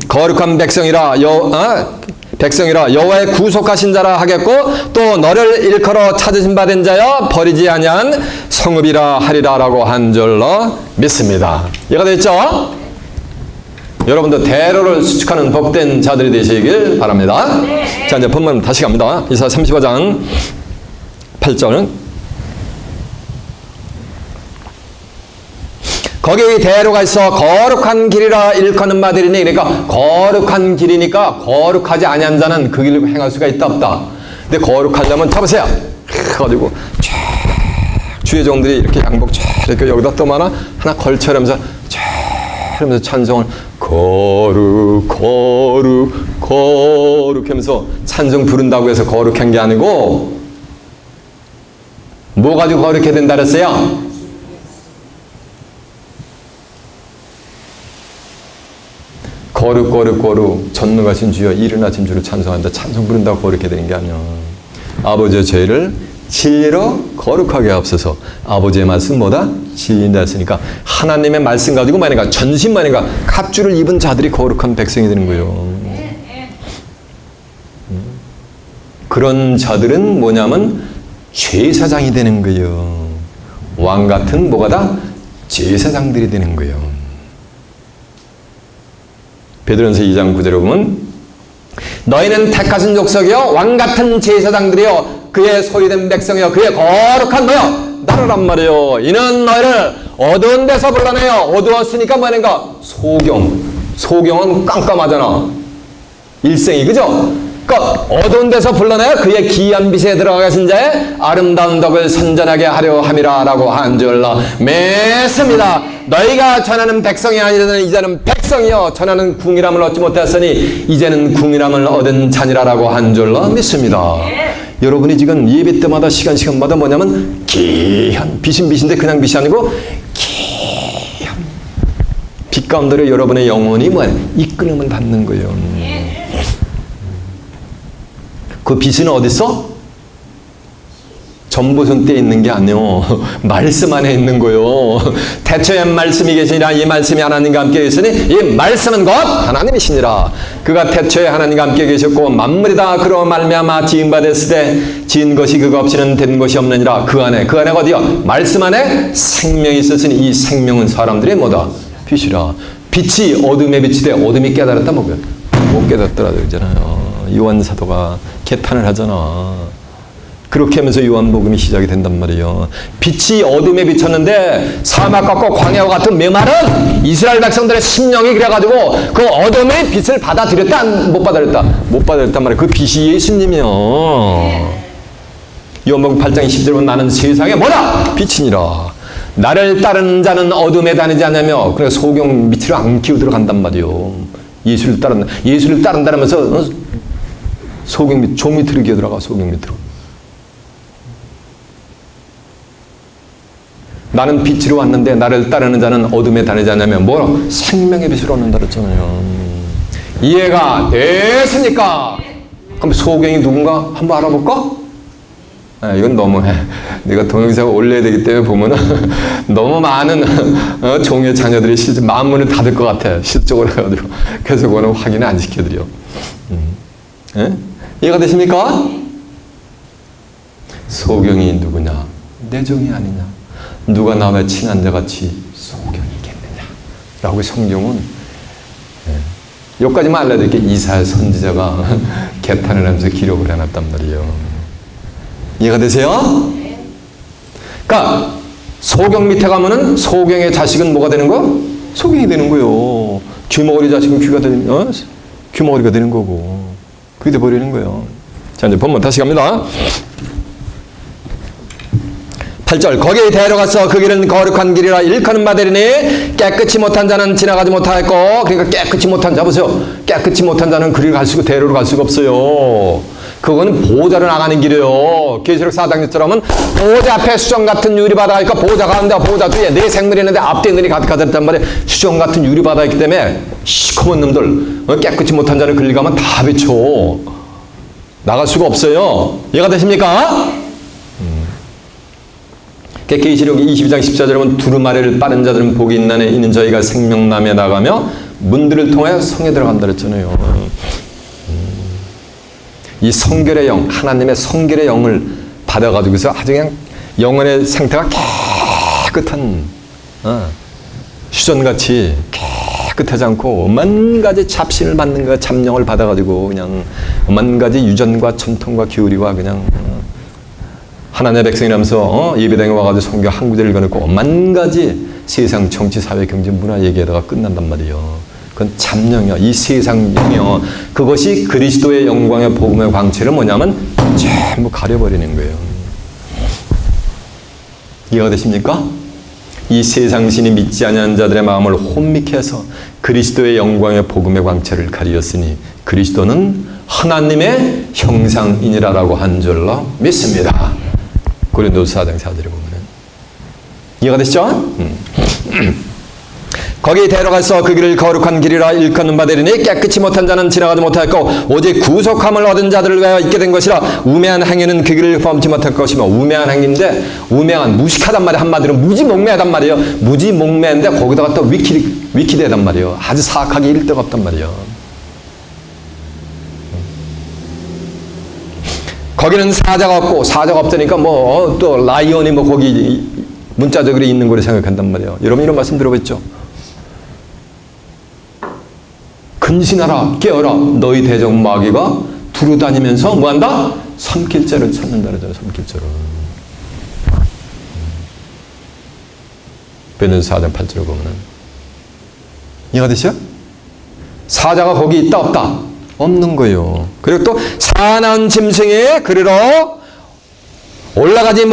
거룩한 백성이라 여호와의 구속하신 자라 하겠고 또 너를 일컬어 찾으신 바 된 자여 버리지 아니한 성읍이라 하리라라고 한 줄로 믿습니다. 이해가 됐죠? 여러분도 대로를 수축하는 복된 자들이 되시길 바랍니다. 자, 이제 본문 다시 갑니다. 이사야 35장 8절. 거기 대로가 있어 거룩한 길이라 일컫는 바들이니. 그러니까 거룩한 길이니까 거룩하지 아니한 자는 그 길을 행할 수가 있다 없다. 근데 거룩하려면 잡으세요. 가지고 쫙 주의 종들이 이렇게 양복 쫙 이렇게 여기다 또 하나 걸쳐하면서 쫙 하면서 찬송을 거룩 하면서 찬송 부른다고 해서 거룩한 게 아니고 뭐 가지고 거룩해야 된다 그랬어요? 거룩 전능하신 주여 일어나신 주를 찬송한다. 찬송 부른다고 거룩해 되는 게 아니야. 아버지의 죄를 진리로 거룩하게 하옵소서. 아버지의 말씀 뭐다? 진리인다 했으니까 하나님의 말씀 가지고 만약에 전신만이가 갑주를 입은 자들이 거룩한 백성이 되는 거예요. 그런 자들은 뭐냐면 제사장이 되는 거예요. 왕 같은 뭐가 다? 제사장들이 되는 거예요. 베드로전서 2장 9절에 보면 너희는 택하신 족속이요 왕같은 제사장들이요 그의 소유된 백성이요 그의 거룩한 뭐요 나라란 말이요. 이는 너희를 어두운 데서 불러내요. 어두웠으니까 뭐하는가? 소경은 깜깜하잖아. 일생이 그죠? 그러니까 어두운 데서 불러내요 그의 기이한 빛에 들어가신 자의 아름다운 덕을 선전하게 하려 함이라 라고 한 줄로 믿습니다. 너희가 전하는 백성이 아니라 이제는 백성이요 전하는 궁이람을 얻지 못했으니 이제는 궁이람을 얻은 자니라라고 한 줄로 믿습니다. 여러분이 지금 예배 때마다 시간마다 뭐냐면 귀한 빛인데 그냥 빛이 아니고 귀한 빛 가운데로 여러분의 영혼이 뭐야 이끌림을 받는 거예요. 그 빛은 어디 있어? 전보선 때 있는 게 아니요. 말씀 안에 있는 거요. 태초에 말씀이 계시니라. 이 말씀이 하나님과 함께 계시니 이 말씀은 곧 하나님이시니라. 그가 태초에 하나님과 함께 계셨고 만물이 다 그로 말미암아 지은 바 됐을 때 지은 것이 그가 없이는 된 것이 없느니라. 그 안에 어디요? 말씀 안에 생명이 있었으니 이 생명은 사람들의 뭐다? 빛이라. 빛이 어둠에 비치되 어둠이 깨달았다 뭐야? 못 깨닫더라 그러잖아요. 요한 사도가 개탄을 하잖아. 그렇게 하면서 요한복음이 시작이 된단 말이에요. 빛이 어둠에 비쳤는데 사막 같고 광야와 같은 메마른 이스라엘 백성들의 심령이 그래가지고 그 어둠의 빛을 받아들였다? 못 받아들였다? 못 받아들였단 말이에요. 그 빛이 예수님이요. 요한복음 8장 10절 보면 나는 세상에 뭐다? 빛이니라. 나를 따르는 자는 어둠에 다니지 않냐며. 그래서 소경 밑으로 안 기어 들어간단 말이에요. 예수를 따른다면서 소경 밑, 조 밑으로 기어 들어가. 소경 밑으로. 나는 빛으로 왔는데 나를 따르는 자는 어둠에 다니지 않냐면 뭐라? 생명의 빛으로 얻는다 그랬잖아요. 이해가 됐습니까? 그럼 소경이 누군가 한번 알아볼까? 이건 너무해. 내가 동영상을 올려야 되기 때문에 보면은 너무 많은 종의 자녀들이 실제 마음문을 닫을 것 같아. 실적으로 해가지고. 그래서 그거는 확인을 안 시켜드려. 이해가 되십니까? 소경이 누구냐? 내 종이 아니냐? 누가 나와 친한 자같이 소경이겠느냐? 라고 성경은 여기까지만 알려드릴게. 이사야 선지자가 개탄을 하면서 기록을 해놨단 말이에요. 이해가 되세요? 그러니까 소경 밑에 가면은 소경의 자식은 뭐가 되는 거야? 소경이 되는 거예요. 귀머거리 자식은 귀머거리가 되는 거고. 그게 돼버리는 거예요. 자, 이제 본문 다시 갑니다. 8절 거기에 데려가서 그 길은 거룩한 길이라 일컫는 바 되리니 깨끗이 못한 자는 지나가지 못하였고, 그러니까 깨끗이 못한 자 보세요. 깨끗이 못한 자는 그리로 갈 수가, 대로로 갈 수가 없어요. 그거는 보호자로 나가는 길이에요. 계시록 4장 6절하면 보호자 앞에 수정 같은 유리바다가 있고 보호자 가운데 보호자 뒤에 네 생물이 있는데 앞뒤에 늘이 가득하단 말이에요. 수정 같은 유리바다가 있기 때문에 시커먼 놈들 깨끗이 못한 자는 그리 가면 다 비쳐 나갈 수가 없어요. 이해가 되십니까? 계시록 22장 14절에 보면 두루마리를 빠른 자들은 복이 있는 저희가 생명남에 나가며 문들을 통해 성에 들어간다 그랬잖아요. 이 성결의 영, 하나님의 성결의 영을 받아가지고서 아주 그냥 영혼의 상태가 깨끗한 휴전같이 깨끗하지 않고 만 가지 잡신을 받는 거 잡령을 받아가지고 그냥 만 가지 유전과 전통과 교리와 그냥 하나님의 백성이라면서 예배당에 와가지고 성경 한 구절 읽어놓고 만 가지 세상 정치, 사회, 경제, 문화 얘기하다가 끝난단 말이에요. 그건 잡령이요. 이 세상 영이요. 그것이 그리스도의 영광의 복음의 광채를 뭐냐면 전부 가려버리는 거예요. 이해가 되십니까? 이 세상 신이 믿지 아니하는 자들의 마음을 혼미케 해서 그리스도의 영광의 복음의 광채를 가리었으니 그리스도는 하나님의 형상이니라라고 한 줄로 믿습니다. 고린도서 4장 4절에 보면 이해가 되시죠? 거기 데려가서 그 길을 거룩한 길이라 일컫는 바 되리니 깨끗이 못한 자는 지나가지 못하였고 오직 구속함을 얻은 자들을 위하여 있게 된 것이라 우매한 행위는 그 길을 범치 못할 것이며 우매한 행위인데 우매한 무식하단 말이에요. 한마디로 무지몽매하단 말이에요. 무지몽매인데 거기다가 또 위키되단 말이에요. 아주 사악하게 이를 데가 없단 말이에요. 거기는 사자가 없고 사자가 없다니까 뭐 또 라이온이 뭐 거기 문자적으로 있는 거를 생각한단 말이에요. 여러분 이런 말씀 들어봤죠? 근신하라 깨어라 너희 대적 마귀가 두루다니면서 뭐한다? 섬길자를 찾는다 그러잖아요. 섬길자를. 베드로서 4장 8절을 보면은 이해가 되시죠? 사자가 거기 있다 없다? 없는 거예요. 그리고 또 사나운 짐승이 그리로 올라가지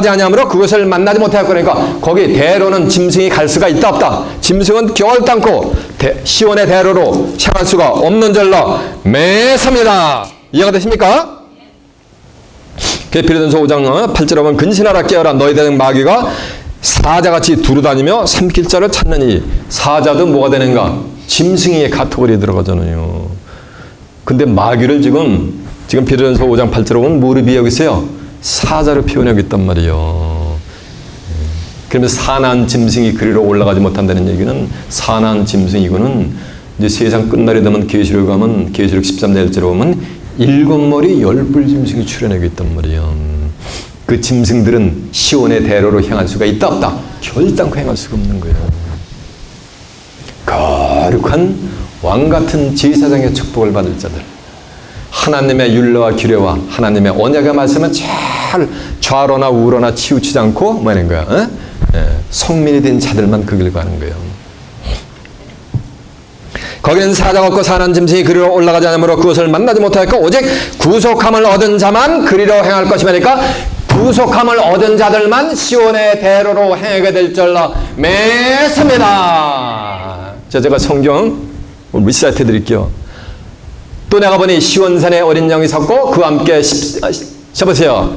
아니하므로 그것을 만나지 못하였고 그러니까 거기 대로는 짐승이 갈 수가 있다 없다? 짐승은 결단코 시온의 대로로 향할 수가 없는 절로 매섭니다. 이해가 되십니까? 베드로전서 5장 8절에 보면 근신하라 깨어라 너희 대적 마귀가 사자같이 두루다니며 삼킬 자를 찾느니 사자도 뭐가 되는가? 짐승의 카테고리에 들어가잖아요. 근데 마귀를 지금 베드로전서 5장 8절에 보면 뭐를 비유하고 있어요? 사자로 표현하고 있단 말이에요. 그러면서 사나운 짐승이 그리로 올라가지 못한다는 얘기는 사나운 짐승이고는 이제 세상 끝날이 되면 계시록 가면 계시록 13장 1절에 보면 7머리 10뿔 짐승이 출현하고 있단 말이에요. 그 짐승들은 시온의 대로로 향할 수가 있다 없다? 결단코 행할 수가 없는 거예요. 거룩한 왕같은 제사장의 축복을 받을 자들, 하나님의 율례와 규례와 하나님의 언약의 말씀은 잘 좌로나 우로나 치우치지 않고 뭐 하는 거야? 성민이 된 자들만 그 길을 가는 거예요. 거기는 사자가 없고 사나운 짐승이 그리로 올라가지 않으므로 그것을 만나지 못하였고 오직 구속함을 얻은 자만 그리로 행할 것이니까 구속함을 얻은 자들만 시온의 대로로 행하게 될 줄로 믿습니다. 제가 성경 리사이트 드릴게요. 또 내가 보니 시온산에 어린 양이 섰고 그와 함께 보세요.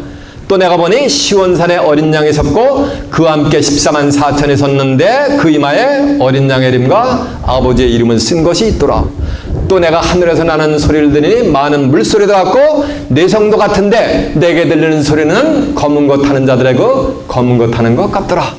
또 내가 보니 시온산에 어린 양이 섰고 그와 함께 14만 4천이 섰는데 그 이마에 어린 양의 이름과 아버지의 이름을 쓴 것이 있더라. 또 내가 하늘에서 나는 소리를 들으니 많은 물소리도 같고 내성도 같은데 내게 들리는 소리는 검은 것 타는 자들의 그 검은 것 타는 것 같더라.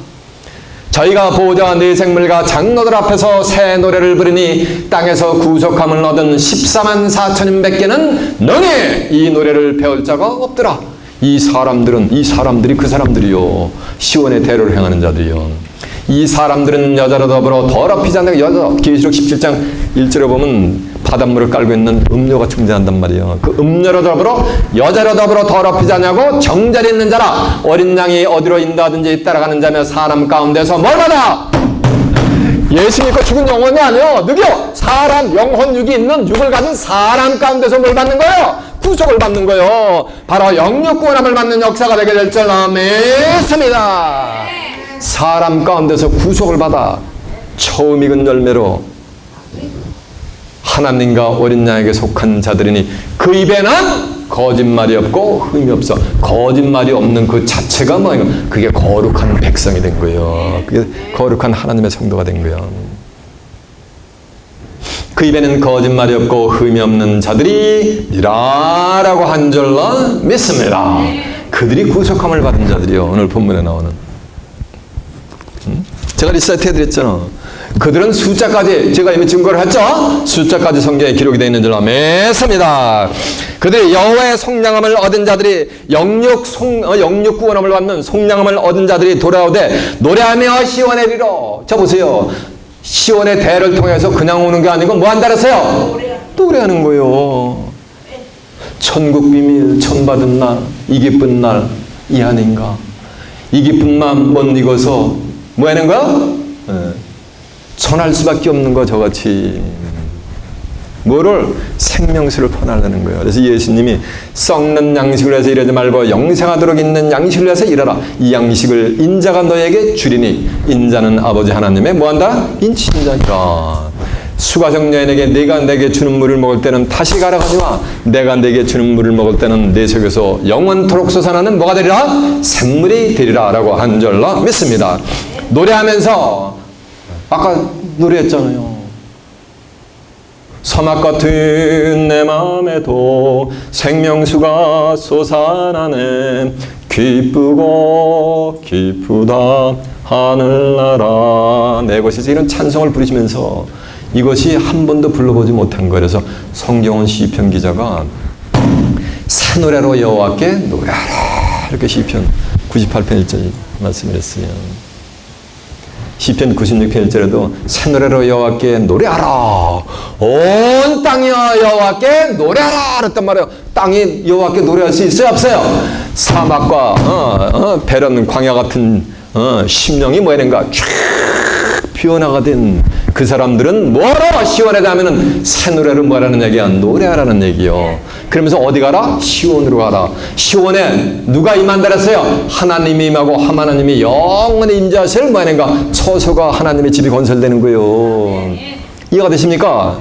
저희가 보호자와 네 생물과 장로들 앞에서 새 노래를 부르니 땅에서 구속함을 얻은 14만 4천인 밖에는 너네 이 노래를 배울 자가 없더라. 이 사람들이 그 사람들이요. 시온의 대로를 행하는 자들이요. 이 사람들은 여자로 더불어 더럽히지 않는 여자. 계시록 17장 1절에 보면 바닷물을 깔고 있는 음료가 충전한단 말이에요. 그 음료로 더불어 여자로 더불어 더럽히지 않냐고 정자리 있는 자라. 어린 양이 어디로 인도하든지 따라가는 자며 사람 가운데서 뭘 받아? 예수 믿고 죽은 영혼이 아니요. 누구요? 사람 영혼 육이 있는 육을 가진 사람 가운데서 뭘 받는 거예요? 구속을 받는 거예요. 바로 영육 구원함을 받는 역사가 되게 될 줄 믿습니다. 사람 가운데서 구속을 받아 처음 익은 열매로 하나님과 어린 양에게 속한 자들이니 그 입에는 거짓말이 없고 흠이 없어. 거짓말이 없는 그 자체가 뭐예요? 그게 거룩한 백성이 된 거예요. 그게 거룩한 하나님의 성도가 된 거예요. 그 입에는 거짓말이 없고 흠이 없는 자들이니라 라고 한 줄로 믿습니다. 그들이 구속함을 받은 자들이요. 오늘 본문에 나오는. 제가 리사이트 해드렸잖아. 그들은 숫자까지 제가 이미 증거를 했죠. 숫자까지 성경에 기록이 되어 있는 줄로 믿습니다. 그들이 여호와의 속량함을 얻은 자들이 영육 구원함을 받는 속량함을 얻은 자들이 돌아오되 노래하며 시온에 이르러. 자 보세요. 시온의 대를 통해서 그냥 오는 게 아니고 뭐 한다 그랬어요? 노래하는 거예요. 천국 비밀 천 받은 날, 이 기쁜 날 이 아닌가. 이 기쁜 마음 못 익어서 뭐 하는 거야? 전할 수밖에 없는 거 저같이. 뭐를? 생명수를 퍼나르는 거예요. 그래서 예수님이 썩는 양식을 해서 일하지 말고 영생하도록 있는 양식을 해서 일하라. 이 양식을 인자가 너에게 주리니 인자는 아버지 하나님의 뭐한다? 인친자니라. 수가적 여인에게 내가 내게 주는 물을 먹을 때는 다시 가라 가지 마. 내가 내게 주는 물을 먹을 때는 내 속에서 영원토록 솟아나는 뭐가 되리라? 샘물이 되리라 라고 한 줄로 믿습니다. 노래하면서 아까 노래했잖아요. 서막 같은 내 마음에도 생명수가 솟아나네. 기쁘고 기쁘다 하늘나라 내 것이지. 이런 찬송을 부르시면서 이것이 한 번도 불러보지 못한 거라서 성경원 시편 기자가 새 노래로 여호와께 노래하라 이렇게 시편 98편 1절 말씀했어요. 시편 96편 1절에도 새 노래로 여호와께 노래하라. 온 땅이여 여호와께 노래하라 그랬단 말이에요. 땅이 여호와께 노래할 수 있어요? 없어요? 사막과 베런 광야 같은 심령이 뭐하는가 쫙 피어나가 된 그 사람들은 뭐로 시온에 가면은 새 노래를 뭐라는 얘기야? 노래하라는 얘기요. 그러면서 어디 가라? 시온으로 가라. 시온에 누가 임한다 그랬어요? 하나님이 임하고 하나님이 영원히 임재하실 뭐하는가? 처소가 하나님의 집이 건설되는 거예요. 이해가 되십니까?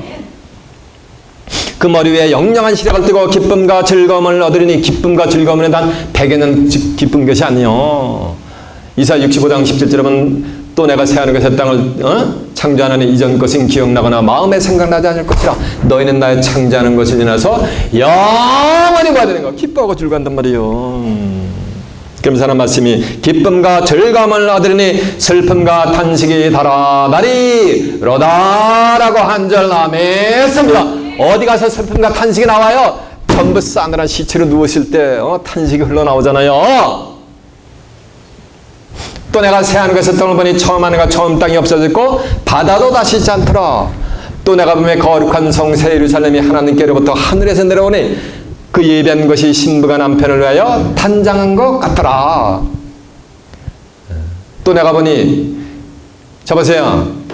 그 머리 위에 영영한 시력을 뜨고 기쁨과 즐거움을 얻으리니 기쁨과 즐거움은 단 백에는 기쁜 것이 아니요. 이사 65장 17절에 보면 또 내가 새하늘과 새 땅을 창조하는 이전 것은 기억나거나 마음에 생각나지 않을 것이라. 너희는 나의 창조하는 것을 지나서 영원히 뭐야 되는 거? 기뻐하고 즐거워한단 말이에요. 그러면서 하는 말씀이 기쁨과 즐거움을 얻으리니 슬픔과 탄식이 달아나리로다라고 한 절 아멘습니다. 어디 가서 슬픔과 탄식이 나와요? 전부 싸늘한 시체로 누우실 때 탄식이 흘러나오잖아요. 또 내가 새하늘과 새 땅을 보니 처음 하늘과 처음 땅이 없어졌고 바다도 다시 있지 않더라. 또 내가 보면 거룩한 성 새 예루살렘이 하나님께로부터 하늘에서 내려오니 그 예비한 것이 신부가 남편을 위하여 탄장한 것 같더라. 또 내가 보니 자 보세요.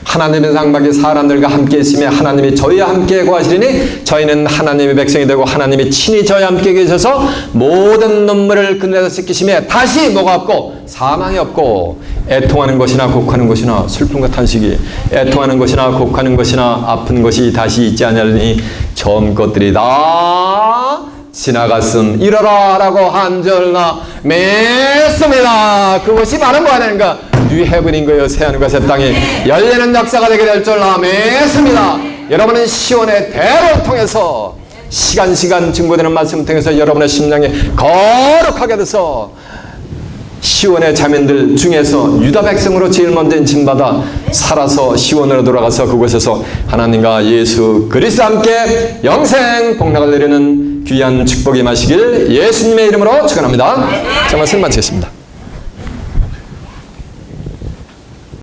하나님의 장막이 사람들과 함께 있으며 하나님이 저희와 함께 거하시리니 저희는 하나님의 백성이 되고 하나님이 친히 저희와 함께 계셔서 모든 눈물을 그늘에서 씻기시며 다시 뭐가 없고 사망이 없고 애통하는 것이나 곡하는 것이나 슬픔과 탄식이 애통하는 것이나 곡하는 것이나 아픈 것이 다시 있지 않으니 처음 것들이 다 지나갔음 이러라 라고 한 줄나 믿습니다. 그것이 바로 뭐 하는가? 뉴 헤븐인 거예요. 새하늘과 새 땅이 열리는 역사가 되게 될 줄나 믿습니다. 여러분은 시온의 대를 통해서 시간 증거되는 말씀을 통해서 여러분의 심령이 거룩하게 돼서 시온의 자매들 중에서 유다 백성으로 제일 먼저 인침받아 살아서 시온으로 돌아가서 그곳에서 하나님과 예수 그리스도와 함께 영생 복락을 누리는 귀한 축복이 마시길 예수님의 이름으로 축원합니다. 자, 말씀 마치겠습니다.